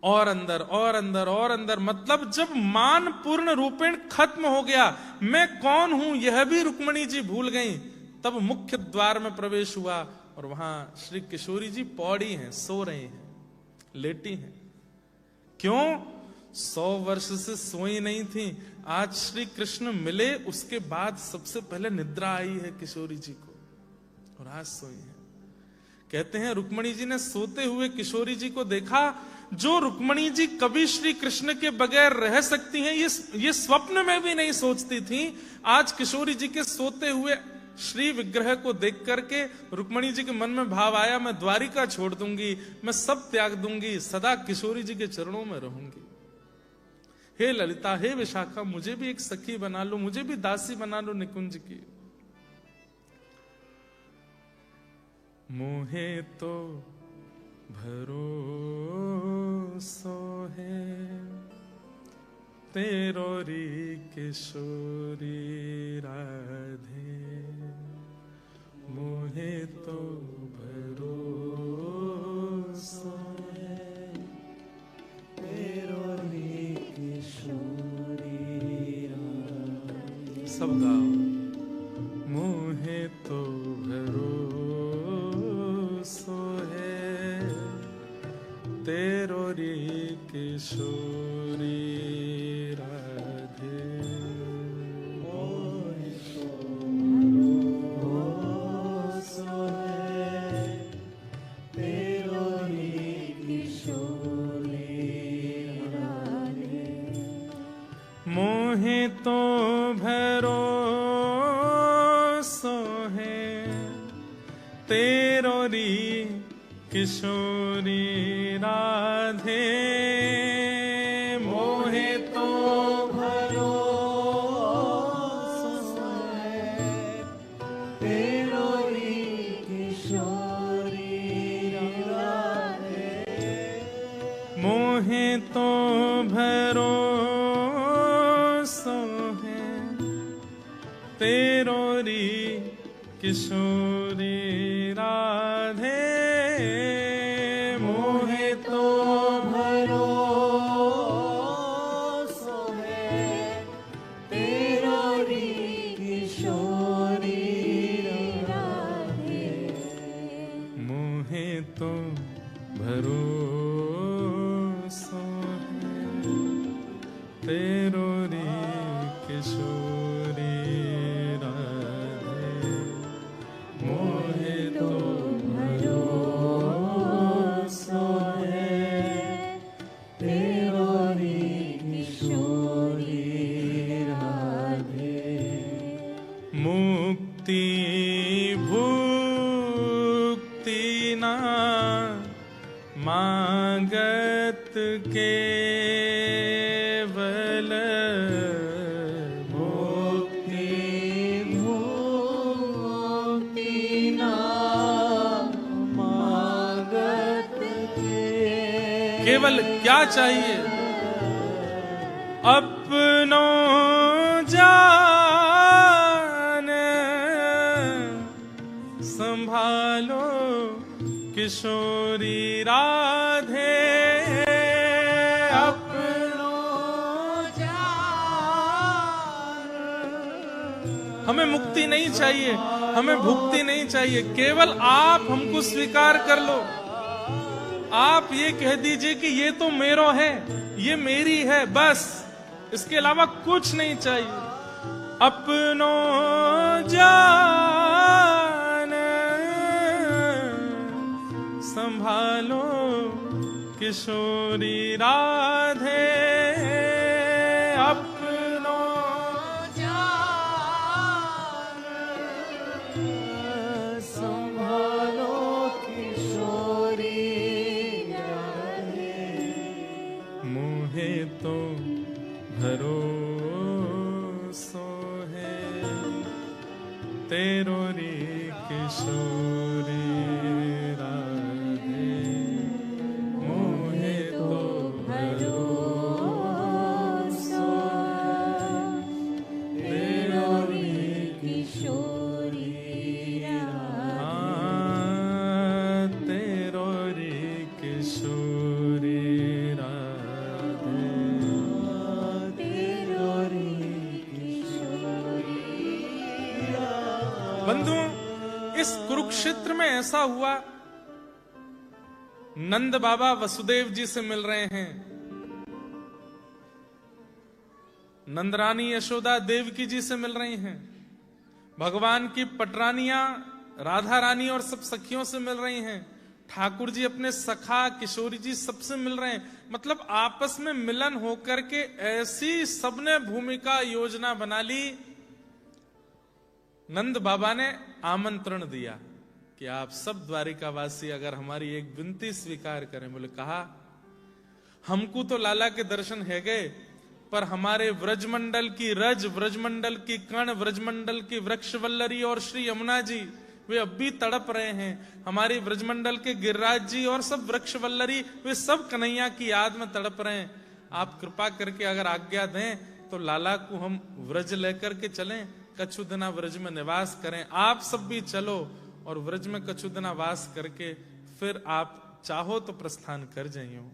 और अंदर और अंदर और अंदर, मतलब जब मान पूर्ण रूपेण खत्म हो गया, मैं कौन हूं यह भी रुक्मणी जी भूल गई, तब मुख्य द्वार में प्रवेश हुआ और वहां श्री किशोरी जी पौड़ी हैं, सो रहे हैं, लेटी हैं। क्यों? 100 वर्ष से सोई नहीं थी, आज श्री कृष्ण मिले उसके बाद सबसे पहले निद्रा आई है किशोरी जी को और आज सोई है। कहते हैं रुक्मणी जी ने सोते हुए किशोरी जी को देखा। जो रुक्मणी जी कभी श्री कृष्ण के बगैर रह सकती हैं, ये स्वप्न में भी नहीं सोचती थी, आज किशोरी जी के सोते हुए श्री विग्रह को देख करके रुक्मणी जी के मन में भाव आया, मैं द्वारिका छोड़ दूंगी, मैं सब त्याग दूंगी, सदा किशोरी जी के चरणों में रहूंगी। हे ललिता, हे विशाखा, मुझे भी एक सखी बना लो, मुझे भी दासी बना लो निकुंज की। मोहे तो भरोसो है तेरो री किशोरी राधे, मोहे तो भरोसो है तेरो री किशोरी राधे। सब गाओ। मोहे तो भरोसो है तेरो री किशोरी राधे, मोहे तो भरोसो है तेरो री किशोरी राधे, मोहे तो भरोसो है तेरो री किशोरी राधे, मोहे तो भरोसो है तेरो री किशोरी राधे, मोहे तो भरोसो है तेरो री किशोरी राधे, मोहे तो भरोसो है तेरो री किशोरी राधे, मोहे तो भरोसो है तेरो री किशोरी राधे, मोहे तो भरोसो है तेरो री किशोरी राधे, मुक्ति भुक्ति ना मांगत केवल, मुक्ति भुक्ति ना मांगत केवल क्या चाहिए? अपनो जान संभालो किशोरी राधे, अपनो जान। हमें मुक्ति नहीं चाहिए, हमें भुक्ति नहीं चाहिए, केवल आप हमको स्वीकार कर लो। आप ये कह दीजिए कि ये तो मेरो है, ये मेरी है, बस इसके अलावा कुछ नहीं चाहिए। अपनो जान संभालो किशोरी राधे, अपनो जान संभालो किशोरी राधे, मुहे तो भरोसो है तेरो रे किशोरी राधे, मुहे तो भरोसा तेरो रे किशोरी हाँ, तेरो रे किशोरी राधे, तेरो रे किशोरी। बंधु इस कुरुक्षेत्र में ऐसा हुआ, नंद बाबा वसुदेव जी से मिल रहे हैं, नंदरानी यशोदा देवकी जी से मिल रही हैं, भगवान की पटरानियां राधा रानी और सब सखियों से मिल रही हैं, ठाकुर जी अपने सखा किशोरी जी सबसे मिल रहे हैं। मतलब आपस में मिलन होकर के ऐसी सबने भूमिका योजना बना ली। नंद बाबा ने आमंत्रण दिया कि आप सब द्वारिकावासी अगर हमारी एक विनती स्वीकार करें। बोले कहा, हमको तो लाला के दर्शन है गए, पर हमारे व्रजमंडल की रज, व्रजमंडल की कण, व्रजमंडल की वृक्षवल्लरी और श्री यमुना जी वे अब भी तड़प रहे हैं। हमारी व्रजमंडल के गिरिराज जी और सब वृक्षवल्लरी वे सब कन्हैया की याद में तड़प रहे हैं। आप कृपा करके अगर आज्ञा दें तो लाला को हम व्रज लेकर के चलें, कछु दिना व्रज में निवास करें। आप सब भी चलो और व्रज में कछु दिना वास करके फिर आप चाहो तो प्रस्थान कर जाइयो।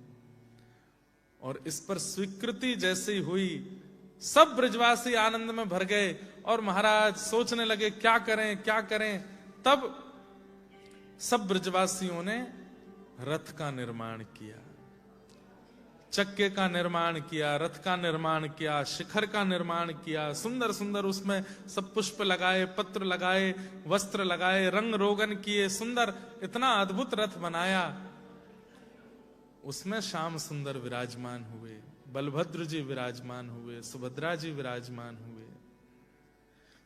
और इस पर स्वीकृति जैसी हुई, सब ब्रजवासी आनंद में भर गए और महाराज सोचने लगे क्या करें क्या करें। तब सब ब्रजवासियों ने रथ का निर्माण किया, चक्के का निर्माण किया, रथ का निर्माण किया, शिखर का निर्माण किया, सुंदर सुंदर उसमें सब पुष्प लगाए, पत्र लगाए, वस्त्र लगाए, रंग रोगन किए, सुंदर इतना अद्भुत रथ बनाया। उसमें श्याम सुंदर विराजमान हुए, बलभद्र जी विराजमान हुए, सुभद्रा जी विराजमान हुए।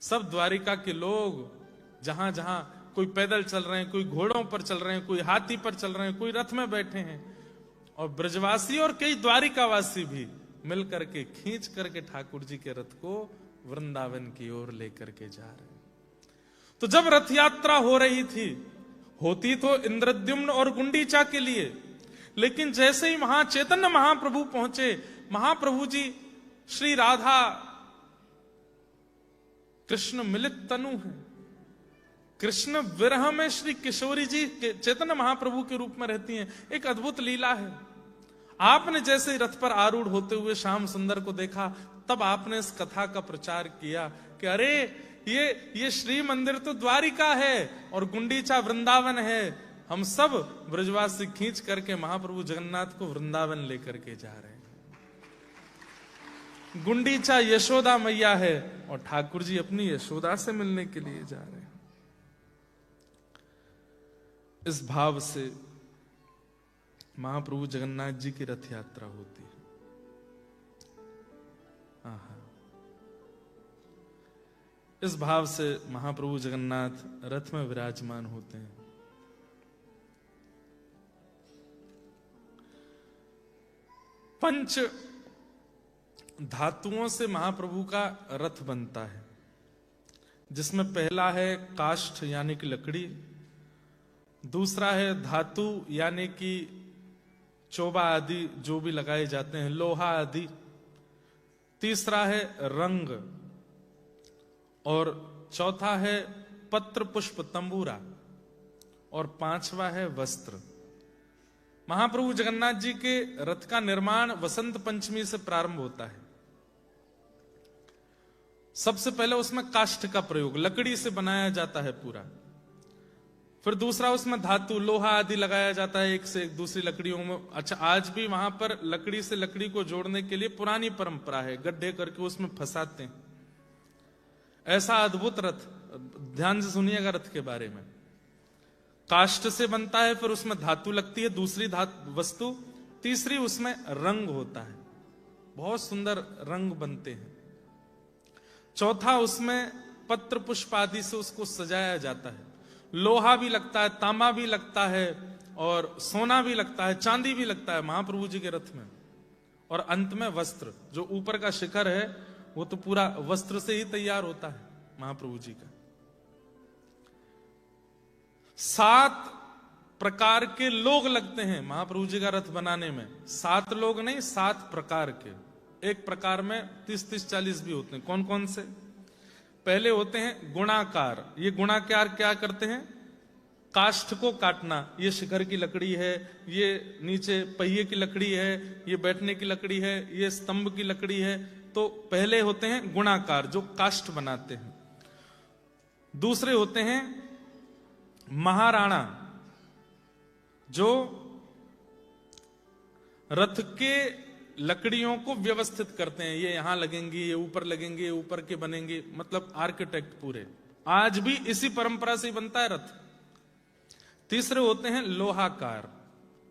सब द्वारिका के लोग जहां जहां कोई पैदल चल रहे हैं, कोई घोड़ों पर चल रहे हैं, कोई हाथी पर चल रहे हैं, कोई रथ में बैठे हैं, और ब्रजवासी और कई द्वारिकावासी भी मिल करके खींच करके ठाकुर जी के रथ को वृंदावन की ओर लेकर के जा रहे हैं। तो जब रथ यात्रा हो रही थी, होती तो इंद्रद्युम्न और गुंडीचा के लिए, लेकिन जैसे ही वहां चैतन्य महाप्रभु पहुंचे, महाप्रभु जी श्री राधा कृष्ण मिलित तनु है, कृष्ण विरह में श्री किशोरी जी चैतन्य महाप्रभु के रूप में रहती हैं। एक अद्भुत लीला है। आपने जैसे रथ पर आरूढ़ होते हुए श्याम सुंदर को देखा, तब आपने इस कथा का प्रचार किया कि अरे ये श्री मंदिर तो द्वारिका है और गुंडीचा वृंदावन है। हम सब ब्रजवासी खींच करके महाप्रभु जगन्नाथ को वृंदावन लेकर के जा रहे हैं। गुंडीचा यशोदा मैया है और ठाकुर जी अपनी यशोदा से मिलने के लिए जा रहे हैं। इस भाव से महाप्रभु जगन्नाथ जी की रथ यात्रा होती है। इस भाव से महाप्रभु जगन्नाथ रथ में विराजमान होते हैं। पंच धातुओं से महाप्रभु का रथ बनता है, जिसमें पहला है काष्ठ यानी कि लकड़ी, दूसरा है धातु यानी कि चोबा आदि जो भी लगाए जाते हैं, लोहा आदि, तीसरा है रंग, और चौथा है पत्र पुष्प तंबूरा, और पांचवा है वस्त्र। महाप्रभु जगन्नाथ जी के रथ का निर्माण वसंत पंचमी से प्रारंभ होता है। सबसे पहले उसमें काष्ठ का प्रयोग, लकड़ी से बनाया जाता है पूरा। फिर दूसरा उसमें धातु लोहा आदि लगाया जाता है एक से एक दूसरी लकड़ियों में। अच्छा, आज भी वहां पर लकड़ी से लकड़ी को जोड़ने के लिए पुरानी परंपरा है, गड्ढे करके उसमें फंसाते हैं। ऐसा अद्भुत रथ, ध्यान से सुनिएगा रथ के बारे में। काष्ठ से बनता है, फिर उसमें धातु लगती है, दूसरी वस्तु, तीसरी उसमें रंग होता है, बहुत सुंदर रंग बनते हैं। चौथा उसमें पत्र पुष्प आदि से उसको सजाया जाता है। लोहा भी लगता है, तांबा भी लगता है, और सोना भी लगता है, चांदी भी लगता है महाप्रभु जी के रथ में। और अंत में वस्त्र, जो ऊपर का शिखर है वो तो पूरा वस्त्र से ही तैयार होता है महाप्रभु जी का। 7 प्रकार के लोग लगते हैं महाप्रभु जी का रथ बनाने में। 7 लोग नहीं, 7 प्रकार के। एक प्रकार में 30-40 भी होते हैं। कौन कौन से? पहले होते हैं गुणाकार। ये गुणाकार क्या करते हैं? काष्ठ को काटना। ये शिखर की लकड़ी है, ये नीचे पहिए की लकड़ी है, ये बैठने की लकड़ी है, ये स्तंभ की लकड़ी है। तो पहले होते हैं गुणाकार, जो काष्ठ बनाते हैं। दूसरे होते हैं महाराणा, जो रथ के लकड़ियों को व्यवस्थित करते हैं। ये यहां लगेंगी, ये ऊपर लगेंगे, ऊपर के बनेंगे, मतलब आर्किटेक्ट पूरे। आज भी इसी परंपरा से ही बनता है रथ। तीसरे होते हैं लोहाकार,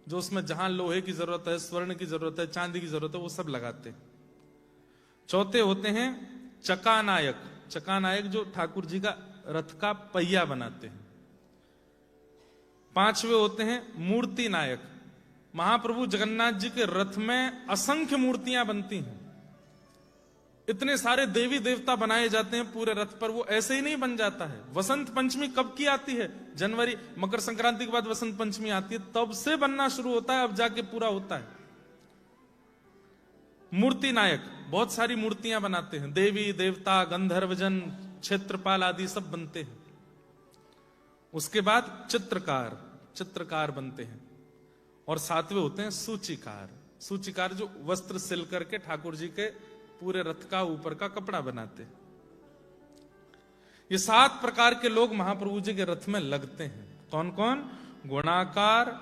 जो उसमें जहां लोहे की जरूरत है, स्वर्ण की जरूरत है, चांदी की जरूरत है, वो सब लगाते हैं। चौथे होते हैं चकानायक। चकानायक जो ठाकुर जी का रथ का पहिया बनाते हैं। पांचवे होते हैं मूर्ति नायक। महाप्रभु जगन्नाथ जी के रथ में असंख्य मूर्तियां बनती हैं। इतने सारे देवी देवता बनाए जाते हैं पूरे रथ पर। वो ऐसे ही नहीं बन जाता है। वसंत पंचमी कब की आती है? जनवरी, मकर संक्रांति के बाद वसंत पंचमी आती है, तब से बनना शुरू होता है, अब जाके पूरा होता है। मूर्ति नायक बहुत सारी मूर्तियां बनाते हैं। देवी देवता, गंधर्वजन, क्षेत्रपाल आदि सब बनते हैं। उसके बाद चित्रकार, चित्रकार बनते हैं। और 7वें होते हैं सूचीकार। सूचीकार जो वस्त्र सिल करके ठाकुर जी के पूरे रथ का ऊपर का कपड़ा बनाते हैं। ये 7 प्रकार के लोग महाप्रभु जी के रथ में लगते हैं। कौन कौन? गुणाकार,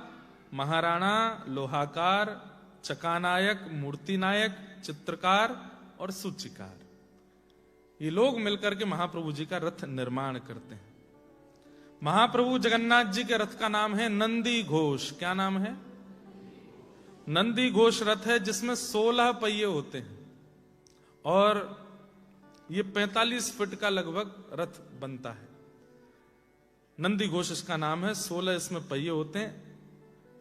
महाराणा, लोहाकार, चकानायक, मूर्ति नायक, चित्रकार और सूचीकार। ये लोग मिलकर के महाप्रभु जी का रथ निर्माण करते हैं। महाप्रभु जगन्नाथ जी के रथ का नाम है नंदी घोष। क्या नाम है? नंदी घोष रथ है, जिसमें 16 पहिए होते हैं। और ये 45 फीट का लगभग रथ बनता है। नंदी घोष इसका नाम है। 16 इसमें पहिए होते हैं।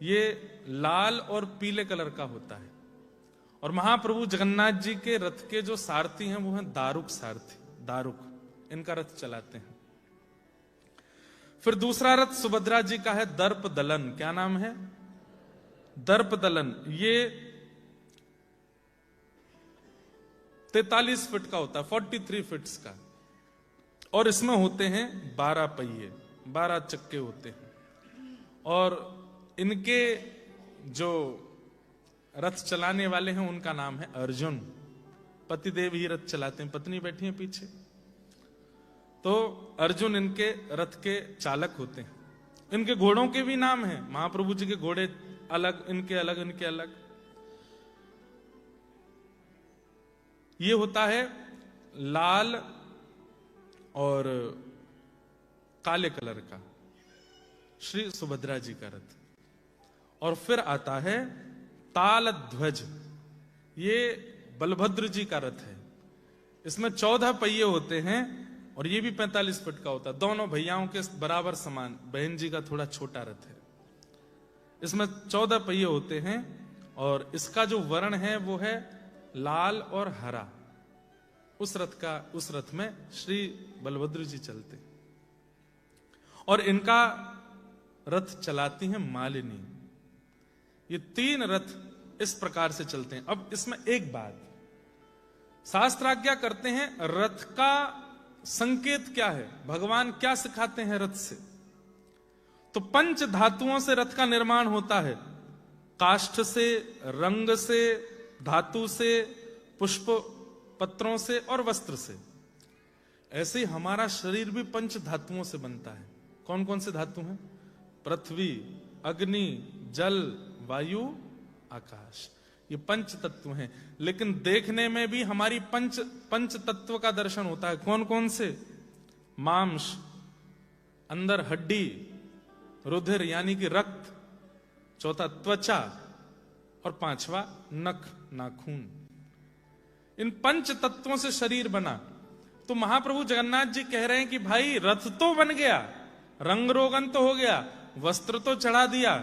ये लाल और पीले कलर का होता है। और महाप्रभु जगन्नाथ जी के रथ के जो सारथी हैं वो हैं दारुक सारथी। दारुक इनका रथ चलाते हैं। फिर दूसरा रथ सुभद्रा जी का है दर्प दलन। क्या नाम है? दर्प दलन। ये 43 फीट का होता है, 43 फीट्स का। और इसमें होते हैं 12 पहिए, 12 चक्के होते हैं। और इनके जो रथ चलाने वाले हैं उनका नाम है अर्जुन। पतिदेव ही रथ चलाते हैं, पत्नी बैठी है पीछे। तो अर्जुन इनके रथ के चालक होते हैं। इनके घोड़ों के भी नाम हैं। महाप्रभु जी के घोड़े अलग, इनके अलग, इनके अलग। ये होता है लाल और काले कलर का श्री सुभद्रा जी का रथ। और फिर आता है ताल ध्वज। ये बलभद्र जी का रथ है। इसमें 14 पहिए होते हैं और ये भी 45 फीट का होता है। दोनों भैयाओं के बराबर समान। बहन जी का थोड़ा छोटा रथ है। इसमें 14 पहिए होते हैं और इसका जो वर्ण है वो है लाल और हरा। उस रथ में श्री बलभद्र जी चलते और इनका रथ चलाती हैं मालिनी। ये 3 रथ इस प्रकार से चलते हैं। अब इसमें एक बात, शास्त्राज्ञा करते हैं रथ का संकेत क्या है, भगवान क्या सिखाते हैं रथ से। तो 5 धातुओं से रथ का निर्माण होता है। काष्ठ से, रंग से, धातु से, पुष्प पत्रों से और वस्त्र से। ऐसे ही हमारा शरीर भी 5 धातुओं से बनता है। कौन कौन से धातु हैं? पृथ्वी, अग्नि, जल, वायु, आकाश, ये पंच तत्व हैं। लेकिन देखने में भी हमारी पंच तत्व का दर्शन होता है। कौन कौन से? मांस, अंदर हड्डी, रुधिर यानी कि रक्त, चौथा त्वचा, और पांचवा नख, नाखून। इन पंच तत्वों से शरीर बना। तो महाप्रभु जगन्नाथ जी कह रहे हैं कि भाई रथ तो बन गया, रंग रोगन तो हो गया, वस्त्र तो चढ़ा दिया,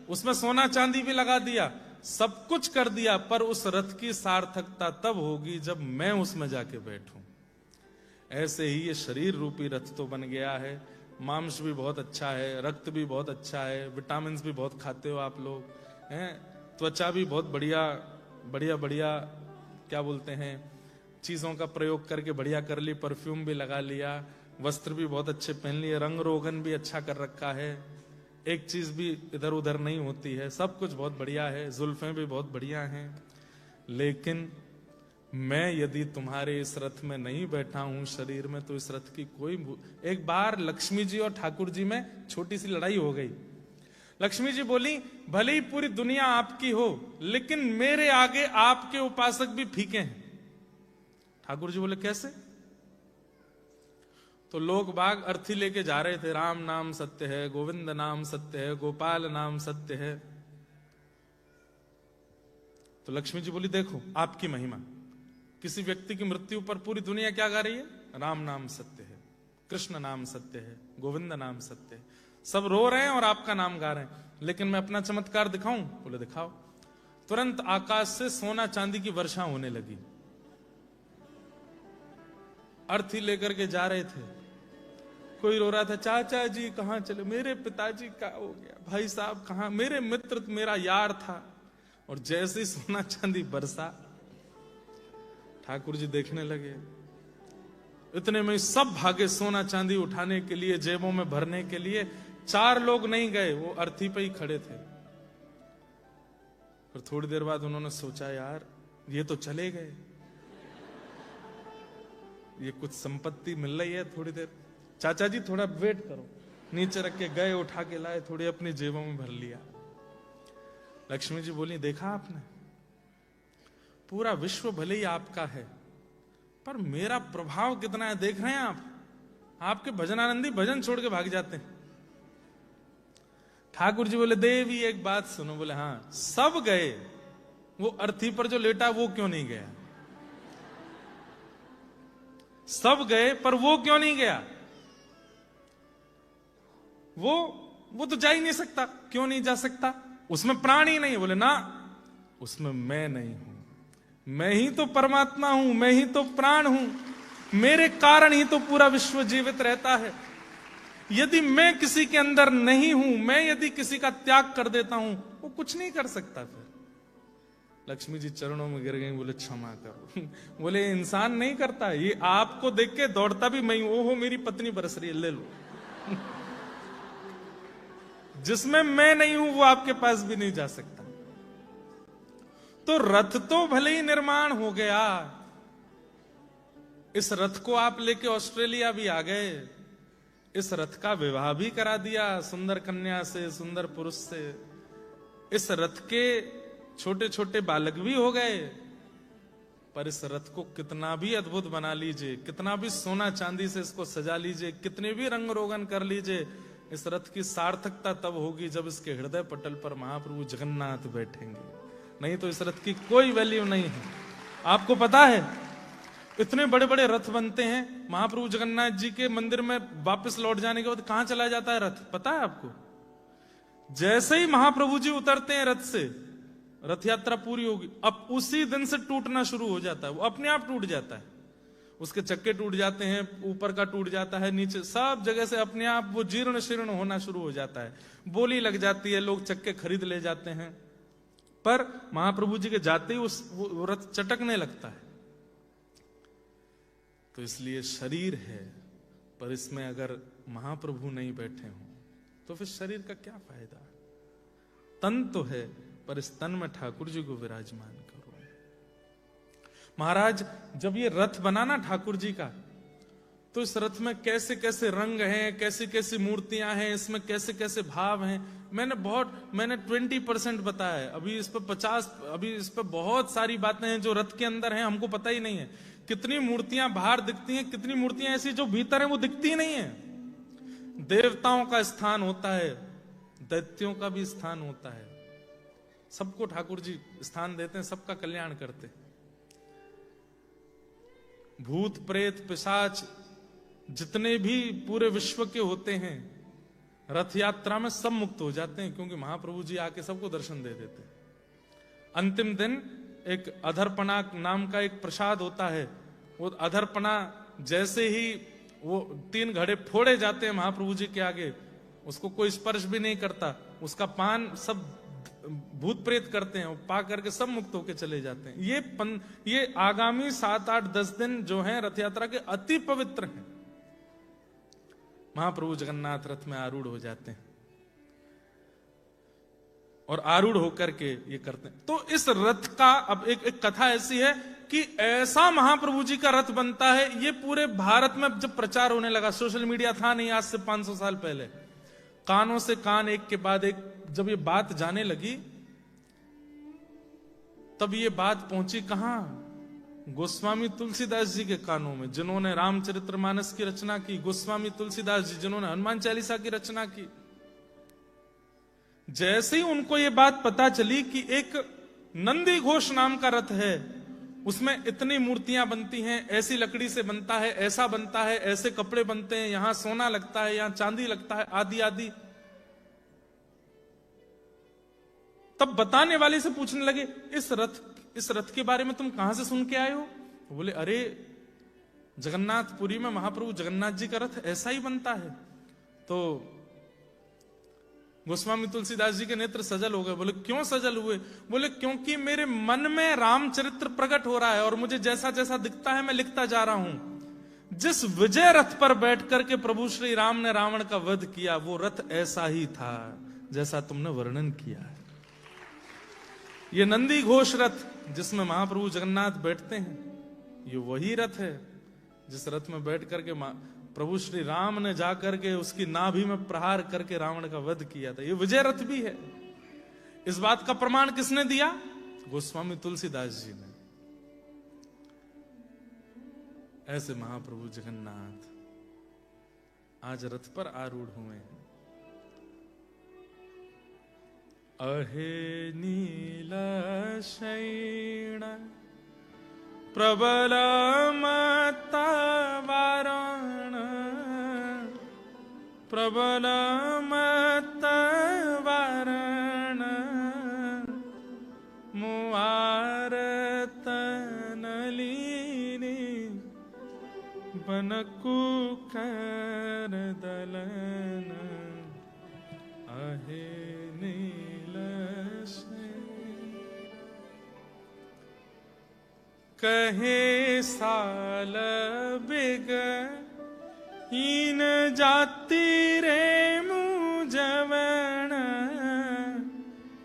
उसमें सोना चांदी भी लगा दिया, सब कुछ कर दिया, पर उस रथ की सार्थकता तब होगी जब मैं उसमें जाके बैठूं। ऐसे ही ये शरीर रूपी रथ तो बन गया है। मांस भी बहुत अच्छा है, रक्त भी बहुत अच्छा है, विटामिन भी बहुत खाते हो आप लोग हैं, त्वचा भी बहुत बढ़िया बढ़िया बढ़िया क्या बोलते हैं चीजों का प्रयोग करके बढ़िया कर ली, परफ्यूम भी लगा लिया, वस्त्र भी बहुत अच्छे पहन लिए, रंग रोगन भी अच्छा कर रखा है, एक चीज भी इधर उधर नहीं होती है, सब कुछ बहुत बढ़िया है, जुल्फें भी बहुत बढ़िया हैं। लेकिन मैं यदि तुम्हारे इस रथ में नहीं बैठा हूं शरीर में, तो इस रथ की कोई। एक बार लक्ष्मी जी और ठाकुर जी में छोटी सी लड़ाई हो गई। लक्ष्मी जी बोली, भले ही पूरी दुनिया आपकी हो, लेकिन मेरे आगे आपके उपासक भी फीके हैं। ठाकुर जी बोले, कैसे? तो लोग बाग अर्थी लेके जा रहे थे, राम नाम सत्य है, गोविंद नाम सत्य है, गोपाल नाम सत्य है। तो लक्ष्मी जी बोली, देखो आपकी महिमा, किसी व्यक्ति की मृत्यु पर पूरी दुनिया क्या गा रही है? राम नाम सत्य है, कृष्ण नाम सत्य है, गोविंद नाम सत्य है। सब रो रहे हैं और आपका नाम गा रहे हैं, लेकिन मैं अपना चमत्कार दिखाऊं? बोले दिखाओ। तुरंत आकाश से सोना चांदी की वर्षा होने लगी। अर्थी लेकर के जा रहे थे, कोई रो रहा था, चाचा जी कहां चले, मेरे पिताजी का हो गया, भाई साहब कहां, मेरे मित्र मेरा यार था। और जैसे ही सोना चांदी बरसा, ठाकुर जी देखने लगे। इतने में सब भागे सोना चांदी उठाने के लिए, जेबों में भरने के लिए। 4 लोग नहीं गए, वो अर्थी पे ही खड़े थे। फिर थोड़ी देर बाद उन्होंने सोचा, यार ये तो चले गए, ये कुछ संपत्ति मिल रही है, थोड़ी देर चाचा जी थोड़ा वेट करो। नीचे रख के गए, उठा के लाए, थोड़ी अपनी जेबों में भर लिया। लक्ष्मी जी बोली, देखा आपने, पूरा विश्व भले ही आपका है, पर मेरा प्रभाव कितना है देख रहे हैं आप? आपके भजनानंदी भजन छोड़ के भाग जाते हैं। ठाकुर जी बोले, देवी एक बात सुनो। बोले, हाँ। सब गए, वो अर्थी पर जो लेटा वो क्यों नहीं गया? सब गए, पर वो क्यों नहीं गया? वो तो जा ही नहीं सकता। क्यों नहीं जा सकता? उसमें प्राण ही नहीं। बोले, ना, उसमें मैं नहीं हूं, मैं ही तो परमात्मा हूं, मैं ही तो प्राण हूं, मेरे कारण ही तो पूरा विश्व जीवित रहता है। यदि मैं किसी के अंदर नहीं हूं, मैं यदि किसी का त्याग कर देता हूं, वो कुछ नहीं कर सकता। फिर लक्ष्मी जी चरणों में गिर गई, बोले क्षमा करो। बोले, इंसान नहीं करता, ये आपको देख के दौड़ता भी मैं, ओहो मेरी पत्नी बरस रही है, ले लो। जिसमें मैं नहीं हूं वो आपके पास भी नहीं जा सकता। तो रथ तो भले ही निर्माण हो गया, इस रथ को आप लेके ऑस्ट्रेलिया भी आ गए, इस रथ का विवाह भी करा दिया सुंदर कन्या से, सुंदर पुरुष से। इस रथ के छोटे छोटे बालक भी हो गए, पर इस रथ को कितना भी अद्भुत बना लीजिए, कितना भी सोना चांदी से इसको सजा लीजिए, कितने भी रंग रोगन कर लीजिए, इस रथ की सार्थकता तब होगी जब इसके हृदय पटल पर महाप्रभु जगन्नाथ बैठेंगे। नहीं तो इस रथ की कोई वैल्यू नहीं है। आपको पता है, इतने बड़े बड़े रथ बनते हैं, महाप्रभु जगन्नाथ जी के मंदिर में वापस लौट जाने के बाद कहां चला जाता है रथ? पता है आपको? जैसे ही महाप्रभु जी उतरते हैं रथ से, रथ यात्रा पूरी होगी, अब उसी दिन से टूटना शुरू हो जाता है, वो अपने आप टूट जाता है। उसके चक्के टूट जाते हैं, ऊपर का टूट जाता है, नीचे सब जगह से अपने आप वो जीर्ण शीर्ण होना शुरू हो जाता है। बोली लग जाती है, लोग चक्के खरीद ले जाते हैं, पर महाप्रभु जी के जाते ही वो रथ चटकने लगता है। तो इसलिए शरीर है, पर इसमें अगर महाप्रभु नहीं बैठे हों तो फिर शरीर का क्या फायदा? तन तो है, पर इस तन में ठाकुर जी को विराजमान करो। महाराज जब ये रथ बना ना ठाकुर जी का, तो इस रथ में कैसे कैसे रंग हैं, कैसी कैसी मूर्तियां हैं, इसमें कैसे कैसे भाव हैं। मैंने 20% बताया है, अभी इस पर बहुत सारी बातें हैं जो रथ के अंदर हैं, हमको पता ही नहीं है। कितनी मूर्तियां बाहर दिखती हैं, कितनी मूर्तियां ऐसी जो भीतर हैं वो दिखती ही नहीं है। देवताओं का स्थान होता है, दैत्यों का भी स्थान होता है, सबको ठाकुर जी स्थान देते हैं, सबका कल्याण करते हैं। भूत प्रेत पिशाच जितने भी पूरे विश्व के होते हैं रथ यात्रा में सब मुक्त हो जाते हैं, क्योंकि महाप्रभु जी आके सबको दर्शन दे देते हैं। अंतिम दिन एक अधरपना नाम का एक प्रसाद होता है, वो अधरपना जैसे ही वो 3 घड़े फोड़े जाते हैं महाप्रभु जी के आगे, उसको कोई स्पर्श भी नहीं करता, उसका पान सब भूत प्रेत करते हैं, वो पा करके सब मुक्त होके चले जाते हैं। ये आगामी 7, 8, 10 दिन जो हैं रथ यात्रा के अति पवित्र हैं। महाप्रभु जगन्नाथ रथ में आरूढ़ हो जाते हैं और आरूढ़ होकर के ये करते हैं। तो इस रथ का अब एक कथा ऐसी है कि ऐसा महाप्रभु जी का रथ बनता है। ये पूरे भारत में जब प्रचार होने लगा, सोशल मीडिया था नहीं आज से 500 साल पहले, कानों से कान एक के बाद एक जब ये बात जाने लगी, तब ये बात पहुंची कहां? गोस्वामी तुलसीदास जी के कानों में, जिन्होंने रामचरितमानस की रचना की, गोस्वामी तुलसीदास जी जिन्होंने हनुमान चालीसा की रचना की। जैसे ही उनको ये बात पता चली कि एक नंदी घोष नाम का रथ है, उसमें इतनी मूर्तियां बनती हैं, ऐसी लकड़ी से बनता है, ऐसा बनता है, ऐसे कपड़े बनते हैं, यहां सोना लगता है, यहां चांदी लगता है, आदि आदि, तब बताने वाले से पूछने लगे इस रथ के बारे में तुम कहां से सुन के आए हो? तो बोले अरे जगन्नाथपुरी में महाप्रभु जगन्नाथ जी का रथ ऐसा ही बनता है। तो गोस्वामी तुलसीदास जी के नेत्र सजल हो गए। बोले क्यों सजल हुए? बोले क्योंकि मेरे मन में रामचरित्र प्रकट हो रहा है और मुझे जैसा जैसा दिखता है मैं लिखता जा रहा हूं। जिस विजय रथ पर बैठ करके प्रभु श्री राम ने रावण का वध किया, वो रथ ऐसा ही था जैसा तुमने वर्णन किया है। ये नंदी घोष रथ जिसमें महाप्रभु जगन्नाथ बैठते हैं, ये वही रथ है जिस रथ में बैठ करके प्रभु श्री राम ने जाकर के उसकी नाभि में प्रहार करके रावण का वध किया था। ये विजय रथ भी है। इस बात का प्रमाण किसने दिया? गोस्वामी तुलसीदास जी ने। ऐसे महाप्रभु जगन्नाथ आज रथ पर आरूढ़ हुए हैं। अहे नील शैण प्रबल मत वारण, प्रबल मत वारण, मुआरत नलिनी बनकु कर दलन। अहे कहे साल बिग हीन जाति रे मुझवण,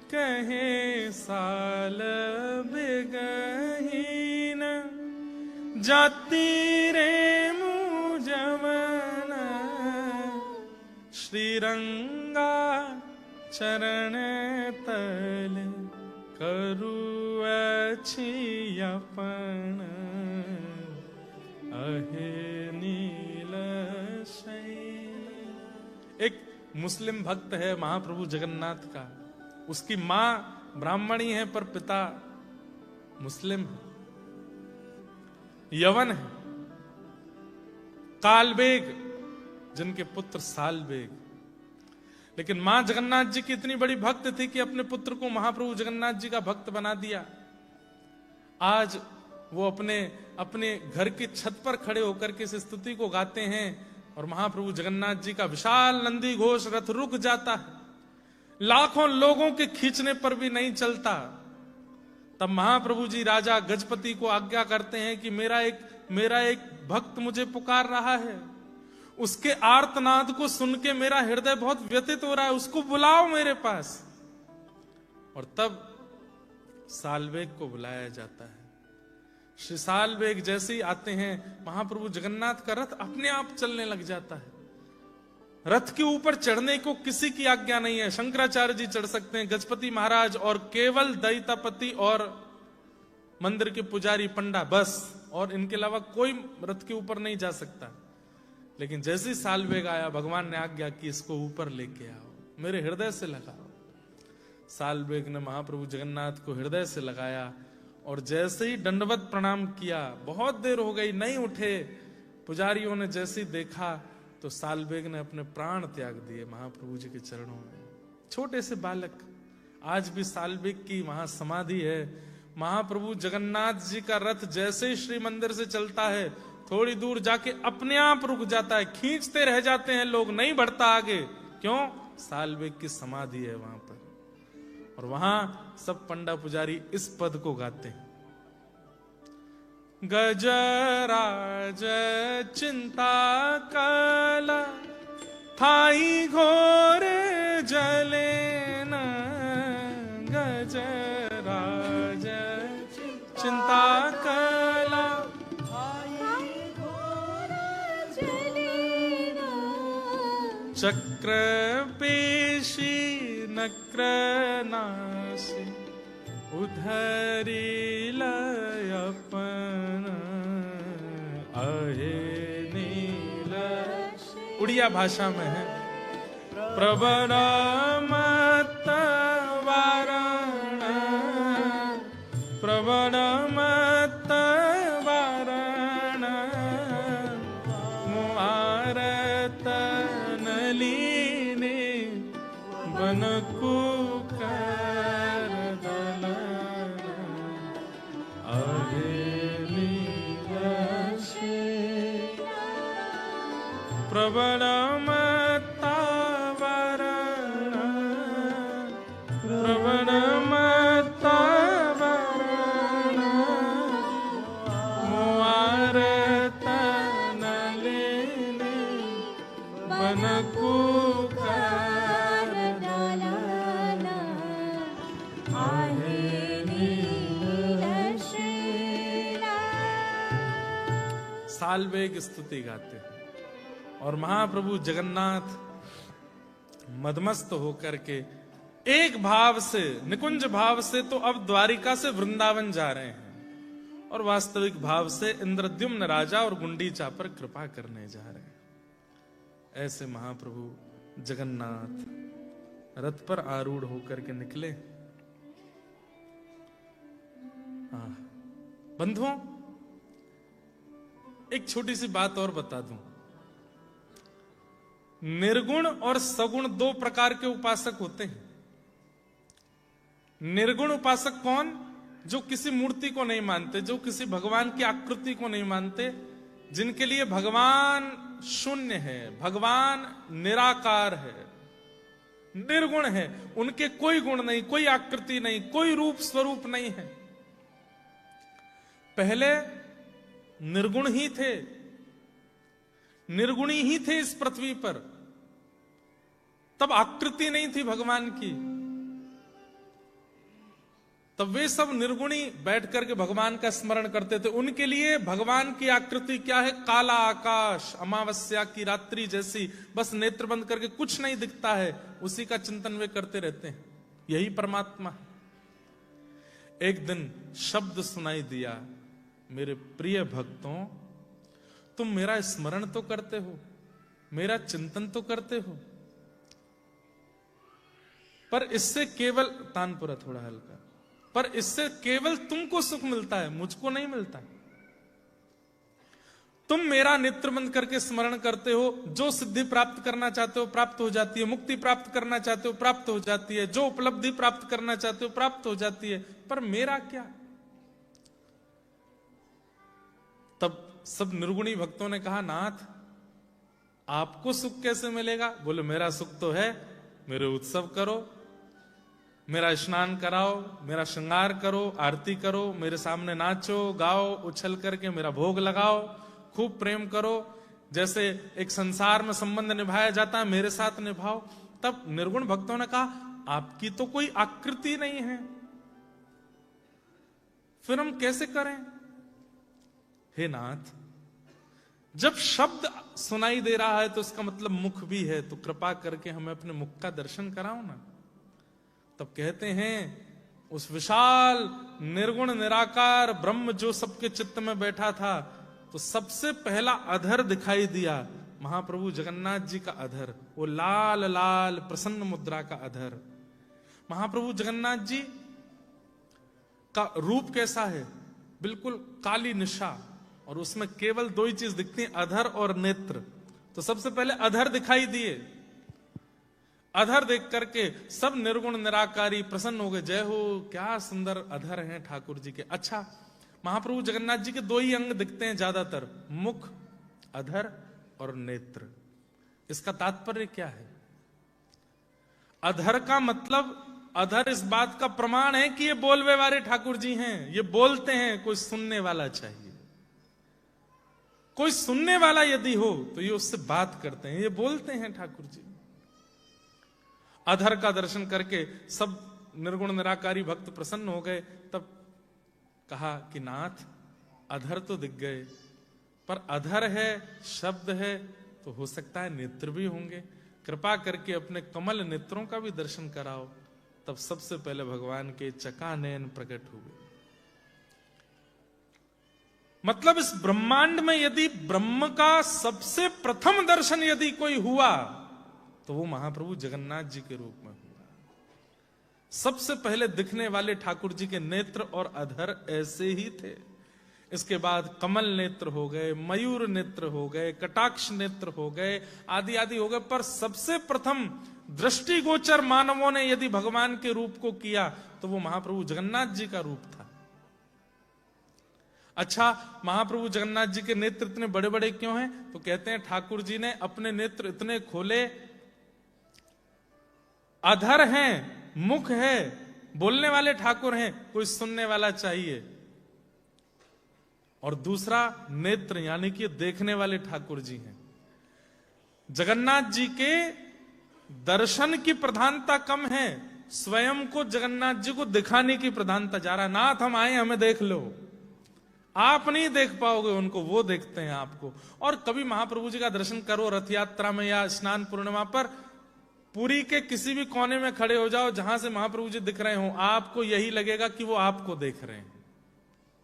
कहे साल बिग हीन जाति रे मुझवण, श्रीरंगा चरण तल करु अच्छी अपन। अहे नील शैल। एक मुस्लिम भक्त है महाप्रभु जगन्नाथ का, उसकी मां ब्राह्मणी है पर पिता मुस्लिम है, यवन है, कालबेग जिनके पुत्र सालबेग। लेकिन मां जगन्नाथ जी की इतनी बड़ी भक्त थी कि अपने पुत्र को महाप्रभु जगन्नाथ जी का भक्त बना दिया। आज वो अपने घर की छत पर खड़े होकर के इस स्तुति को गाते हैं और महाप्रभु जगन्नाथ जी का विशाल नंदी घोष रथ रुक जाता है, लाखों लोगों के खींचने पर भी नहीं चलता। तब महाप्रभु जी राजा गजपति को आज्ञा करते हैं कि मेरा एक भक्त मुझे पुकार रहा है, उसके आर्तनाद को सुन के मेरा हृदय बहुत व्यथित हो रहा है, उसको बुलाओ मेरे पास। और तब सालबेग को बुलाया जाता है। श्री साल वेग जैसे ही आते हैं, महाप्रभु जगन्नाथ का रथ अपने आप चलने लग जाता है। रथ के ऊपर चढ़ने को किसी की आज्ञा नहीं है। शंकराचार्य जी चढ़ सकते हैं, गजपति महाराज और केवल दैतापति और मंदिर के पुजारी पंडा, बस, और इनके अलावा कोई रथ के ऊपर नहीं जा सकता। लेकिन जैसे ही साल वेग आया, भगवान ने आज्ञा की इसको ऊपर लेके आओ, मेरे हृदय से लगाओ। साल वेग ने महाप्रभु जगन्नाथ को हृदय से लगाया और जैसे ही दंडवत प्रणाम किया, बहुत देर हो गई नहीं उठे। पुजारियों ने जैसे ही देखा तो साल वेग ने अपने प्राण त्याग दिए महाप्रभु जी के चरणों में। छोटे से बालक, आज भी साल वेग की वहां समाधि है। महाप्रभु जगन्नाथ जी का रथ जैसे ही श्री मंदिर से चलता है, थोड़ी दूर जाके अपने आप रुक जाता है। खींचते रह जाते हैं लोग, नहीं बढ़ता आगे। क्यों? साल वेग की समाधि है वहां पर। और वहां सब पंडा पुजारी इस पद को गाते हैं, गजराज चिंता कला थाई घोर जले न, गजराज चिंता कला चक्र पेशी नक्र नासी उधरी लयपन अहे नील। उड़िया भाषा में है, प्रबल मत वारण, प्रबल मत वारण, मुआरत नलिनी बनकु कर दलन अहे नीलशे, प्रबल मता वरण, प्रबल मता वरण, मुआरत नलिनी बनकु कर दलन अहे नीलशे। साल वेग स्तुति गाते हैं और महाप्रभु जगन्नाथ मदमस्त होकर के एक भाव से, निकुंज भाव से तो अब द्वारिका से वृंदावन जा रहे हैं, और वास्तविक भाव से इंद्रद्युम्न राजा और गुंडीचा पर कृपा करने जा रहे हैं। ऐसे महाप्रभु जगन्नाथ रथ पर आरूढ़ होकर के निकले। बंधुओं, एक छोटी सी बात और बता दूं। निर्गुण और सगुण दो प्रकार के उपासक होते हैं। निर्गुण उपासक कौन? जो किसी मूर्ति को नहीं मानते, जो किसी भगवान की आकृति को नहीं मानते, जिनके लिए भगवान शून्य है, भगवान निराकार है, निर्गुण है, उनके कोई गुण नहीं, कोई आकृति नहीं, कोई रूप स्वरूप नहीं है। पहले निर्गुण ही थे, निर्गुणी ही थे इस पृथ्वी पर, तब आकृति नहीं थी भगवान की। तब वे सब निर्गुणी बैठ करके भगवान का स्मरण करते थे। उनके लिए भगवान की आकृति क्या है? काला आकाश, अमावस्या की रात्रि जैसी, बस नेत्र बंद करके कुछ नहीं दिखता है, उसी का चिंतन वे करते रहते हैं। यही परमात्मा है। एक दिन शब्द सुनाई दिया, मेरे प्रिय भक्तों, तुम मेरा स्मरण तो करते हो, मेरा चिंतन तो करते हो, पर इससे केवल, तानपुरा थोड़ा हल्का, पर इससे केवल तुमको सुख मिलता है, मुझको नहीं मिलता। तुम मेरा नेत्र बंद करके स्मरण करते हो, जो सिद्धि प्राप्त करना चाहते हो प्राप्त हो जाती है, मुक्ति प्राप्त करना चाहते हो प्राप्त हो जाती है, जो उपलब्धि प्राप्त करना चाहते हो प्राप्त हो जाती है, पर मेरा क्या? तब सब निर्गुणी भक्तों ने कहा, नाथ आपको सुख कैसे मिलेगा? बोले, मेरा सुख तो है, मेरे उत्सव करो, मेरा स्नान कराओ, मेरा श्रृंगार करो, आरती करो, मेरे सामने नाचो गाओ, उछल करके मेरा भोग लगाओ, खूब प्रेम करो, जैसे एक संसार में संबंध निभाया जाता है मेरे साथ निभाओ। तब निर्गुण भक्तों ने कहा, आपकी तो कोई आकृति नहीं है, फिर हम कैसे करें? हे नाथ, जब शब्द सुनाई दे रहा है तो इसका मतलब मुख भी है, तो कृपा करके हमें अपने मुख का दर्शन कराओ ना। तब कहते हैं उस विशाल निर्गुण निराकार ब्रह्म जो सबके चित्त में बैठा था, तो सबसे पहला अधर दिखाई दिया महाप्रभु जगन्नाथ जी का अधर, वो लाल लाल प्रसन्न मुद्रा का अधर। महाप्रभु जगन्नाथ जी का रूप कैसा है? बिल्कुल काली निशा, और उसमें केवल दो ही चीज दिखती है, अधर और नेत्र। तो सबसे पहले अधर दिखाई दिए, अधर देख करके सब निर्गुण निराकारी प्रसन्न हो गए, जय हो, क्या सुंदर अधर हैं ठाकुर जी के। अच्छा, महाप्रभु जगन्नाथ जी के दो ही अंग दिखते हैं ज्यादातर, मुख, अधर और नेत्र। इसका तात्पर्य क्या है? अधर का मतलब, अधर इस बात का प्रमाण है कि ये बोलवे वाले ठाकुर जी हैं, ये बोलते हैं, कोई सुनने वाला चाहिए। कोई सुनने वाला यदि हो तो ये उससे बात करते हैं, ये बोलते हैं ठाकुर जी। अधर का दर्शन करके सब निर्गुण निराकारी भक्त प्रसन्न हो गए। तब कहा कि नाथ, अधर तो दिख गए, पर अधर है, शब्द है, तो हो सकता है नेत्र भी होंगे, कृपा करके अपने कमल नेत्रों का भी दर्शन कराओ। तब सबसे पहले भगवान के चकानयन प्रकट हुए। मतलब इस ब्रह्मांड में यदि ब्रह्म का सबसे प्रथम दर्शन यदि कोई हुआ तो वो महाप्रभु जगन्नाथ जी के रूप में हुआ। सबसे पहले दिखने वाले ठाकुर जी के नेत्र और अधर ऐसे ही थे। इसके बाद कमल नेत्र हो गए, मयूर नेत्र हो गए, कटाक्ष नेत्र हो गए, आदि आदि हो गए, पर सबसे प्रथम दृष्टिगोचर मानवों ने यदि भगवान के रूप को किया तो वो महाप्रभु जगन्नाथ जी का रूप था। अच्छा, महाप्रभु जगन्नाथ जी के नेत्र इतने बड़े बड़े क्यों हैं? तो कहते हैं ठाकुर जी ने अपने नेत्र इतने खोले, अधर हैं, मुख है, बोलने वाले ठाकुर हैं, कोई सुनने वाला चाहिए, और दूसरा नेत्र यानी कि देखने वाले ठाकुर जी हैं। जगन्नाथ जी के दर्शन की प्रधानता कम है, स्वयं को जगन्नाथ जी को दिखाने की प्रधानता जा रहा है। नाथ, हम आए, हमें देख लो। आप नहीं देख पाओगे उनको, वो देखते हैं आपको। और कभी महाप्रभु जी का दर्शन करो रथ यात्रा में या स्नान पूर्णिमा पर, पुरी के किसी भी कोने में खड़े हो जाओ, जहां से महाप्रभु जी दिख रहे हो, आपको यही लगेगा कि वो आपको देख रहे हैं।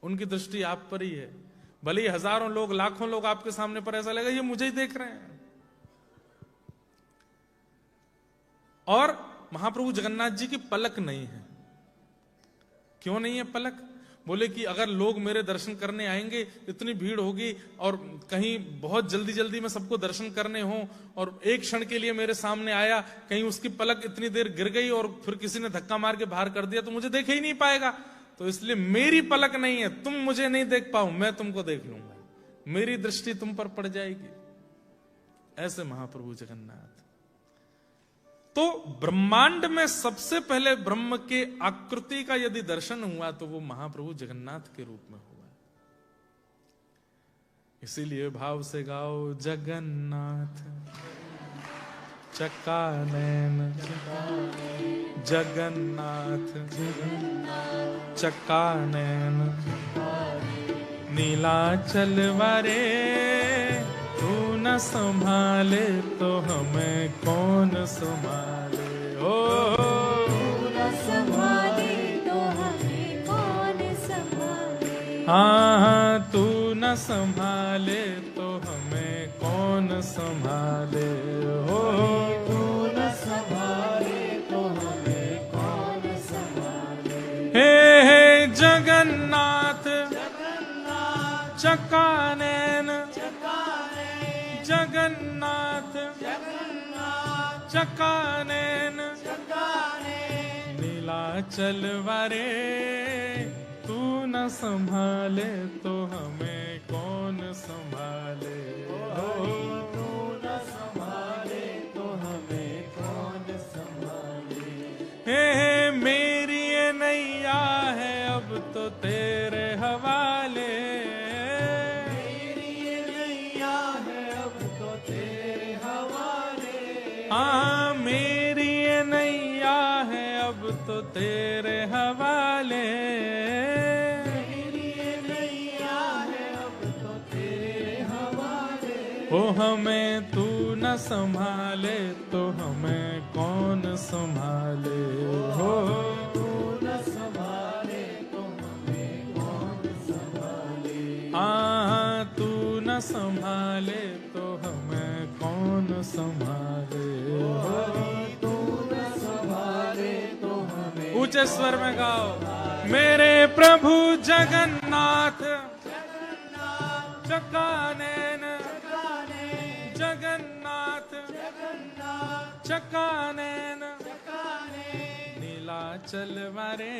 उनकी दृष्टि आप पर ही है। भले ही हजारों लोग, लाखों लोग आपके सामने, पर ऐसा लगेगा ये मुझे ही देख रहे हैं। और महाप्रभु जगन्नाथ जी की पलक नहीं है। क्यों नहीं है पलक? बोले कि अगर लोग मेरे दर्शन करने आएंगे, इतनी भीड़ होगी, और कहीं बहुत जल्दी जल्दी में सबको दर्शन करने हो, और एक क्षण के लिए मेरे सामने आया, कहीं उसकी पलक इतनी देर गिर गई और फिर किसी ने धक्का मार के बाहर कर दिया, तो मुझे देख ही नहीं पाएगा। तो इसलिए मेरी पलक नहीं है, तुम मुझे नहीं देख पाओ, मैं तुमको देख लूंगा, मेरी दृष्टि तुम पर पड़ जाएगी। ऐसे महाप्रभु जगन्नाथ। तो ब्रह्मांड में सबसे पहले ब्रह्म के आकृति का यदि दर्शन हुआ तो वो महाप्रभु जगन्नाथ के रूप में हुआ। इसीलिए भाव से गाओ, जगन्नाथ चकानैन, जगन्नाथ चकानैन, नीलाचल वारे, तू न संभाले तो हमें कौन संभाले। ओ न संभाले तो हमें कौन संभाले। हाँ, तू न संभाले तो हमें कौन संभाले। हो तू न संभाले तो हमें कौन संभाले। हे जगन्नाथ चकानैन, जगन्नाथ चकानैन, नीलाचल वारे, तू न संभाले तो हमें कौन संभाले। तू न संभाले तो हमें कौन संभाले। हे मेरी ये नैया है अब तो तेरे हवाले। हाँ, मेरी ये नैया है अब तो तेरे हवाले। मेरी ये नैया है अब तो हो हमें तू न संभाले तो हमें कौन संभाले हो तू न संभाले तो हमें कौन संभाले हाँ तू न संभाले तो हमें कौन संभाले हो तू न संभाले तो हमें ऊंचे स्वर में गाओ मेरे प्रभु जगन्नाथ चकानैन जगन्नाथ चकानैन नीलाचल वारे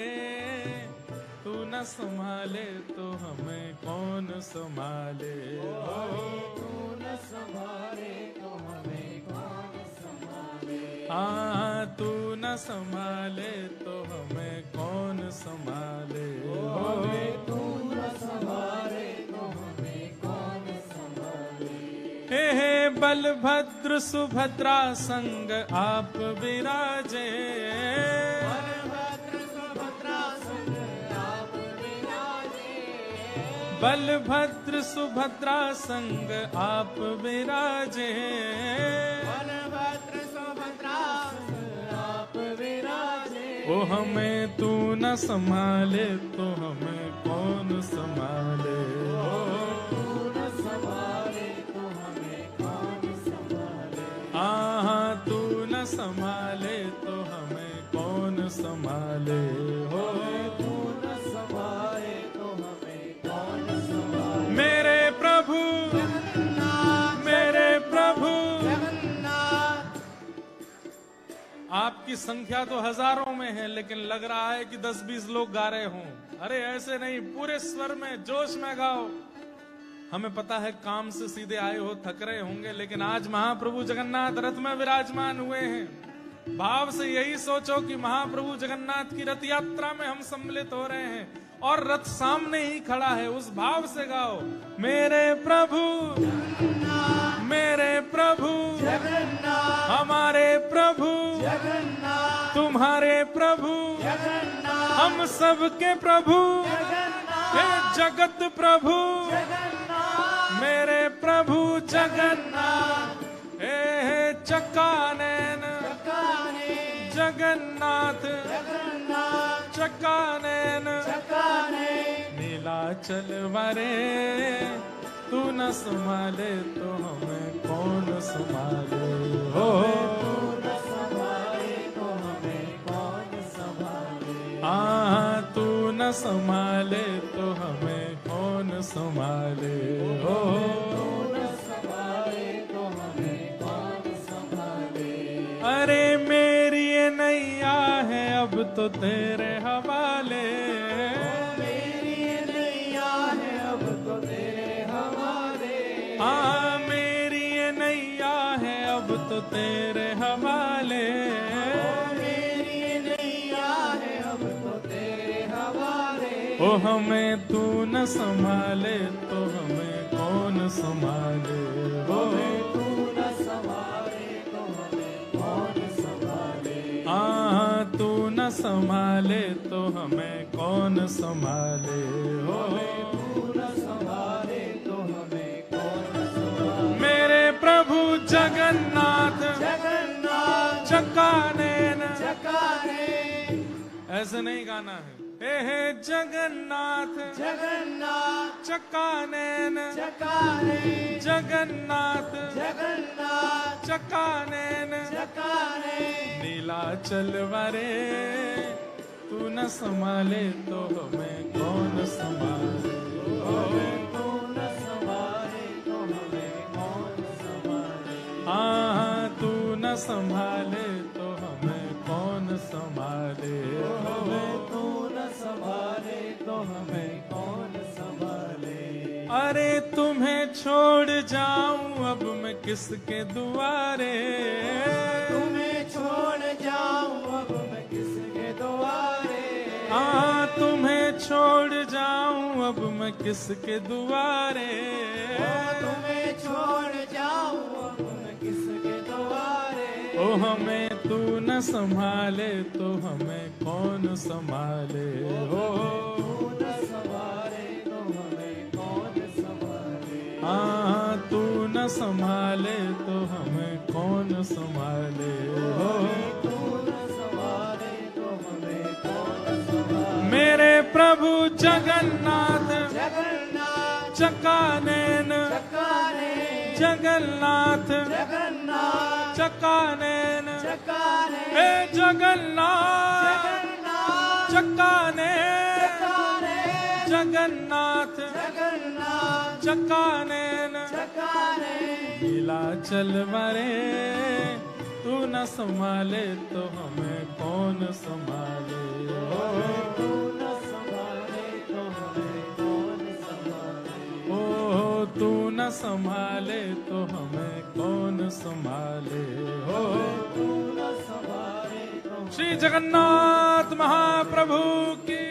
तू न संभाले तो हमें कौन संभाले हो तू न संभाले तो हमें कौन संभाले हाँ तू न संभाले तो हमें कौन संभाले हो तू न संभाले तो हमें कौन संभाले हे बलभद्र सुभद्रा संग आप विराजे बलभद्र सुभद्रा संग आप विराजे बलभद्र सुभद्रा संग आप विराजे बलभद्र सुभद्रा संग आप विराजे ओ हमें तू न संभाले तो हमें कौन संभाले हो तू न संभाले तो हमें कौन संभाले हाँ तू न संभाले तो हमें कौन संभाले हो तू न संभाले तो हमें कौन संभाले मेरे प्रभु मेरे प्रभु जगन्नाथ आपकी संख्या तो हजारों में है लेकिन लग रहा है कि 10-20 लोग गा रहे हों अरे ऐसे नहीं पूरे स्वर में जोश में गाओ हमें पता है काम से सीधे आए हो थक रहे होंगे लेकिन आज महाप्रभु जगन्नाथ रथ में विराजमान हुए हैं भाव से यही सोचो कि महाप्रभु जगन्नाथ की रथ यात्रा में हम सम्मिलित हो रहे हैं और रथ सामने ही खड़ा है उस भाव से गाओ मेरे प्रभु जगन्नाथ हमारे प्रभु जगन्नाथ तुम्हारे प्रभु जगन्नाथ हम सबके प्रभु हे जगत प्रभु जगन्नाथ मेरे प्रभु जगन्नाथ हे चकानैन चकाने जगन्नाथ जगन्नाथ चकानैन चकाने नीलाचल वारे तू न संभाले तो हमें कौन संभाले हो तू न संभाले तो हमें कौन संभाले हाँ तू न संभाले तो हमें कौन संभाले हो तू न संभाले तो हमें कौन संभाले अरे मेरी ये नैया है अब तो तेरे हवाले मेरी नैया है अब तो तेरे हवाले हाँ मेरी ये नैया है अब तो तेरे हवाले मेरी नैया है अब तो तेरे हवाले ओ हमें तू न संभाले तो हमें कौन संभाले हो तू न संभाले तो हमें कौन संभाले हाँ तू न संभाले तो हमें कौन संभाले हो तू न संभाले तो हमें कौन संभाले मेरे प्रभु जगन्नाथ जगन्नाथ चकानैन चकाने ऐसे नहीं गाना है हे जगन्नाथ जगन्नाथ चकानैन चकाने जगन्नाथ जगन्नाथ चकानैन चकाने नीलाचल वारे तू न संभाले तो हमें कौन संभाले तू न संभाले तो हमें कौन संभाले हाँ तू न संभाले तो हमें कौन संभाले तू न संभाले तो हमें कौन संभाले अरे तुम्हें छोड़ जाऊं अब मैं किसके दुआरे तुम्हें छोड़ जाऊं अब मैं किसके द्वारे हाँ तुम्हें छोड़ जाऊं अब मैं किसके दुआरे तुम्हें छोड़ जाऊं अब मैं किसके द्वारे ओ हमें तू न संभाले तो हमें कौन संभाले हो तू न संभाले तो हमें कौन संभाले हाँ तू न संभाले तो हमें कौन संभाले हो। तू न संभाले तो हमें कौन संभाले। मेरे प्रभु जगन्नाथ जगन्नाथ चकानैन चकाने जगन्नाथ जगन्नाथ चकानैन चकाने हे जगन्नाथ जगन्नाथ चकानैन चकाने जगन्नाथ जगन्नाथ चकानैन चकाने नीलाचल मरे तू न संभाले तो हमें कौन संभाले हो। तू न संभाले तो हमें कौन संभाले। ओ तू न संभाले तो हमें कौन संभाले हो। तू न संभाले तो श्री जगन्नाथ महाप्रभु की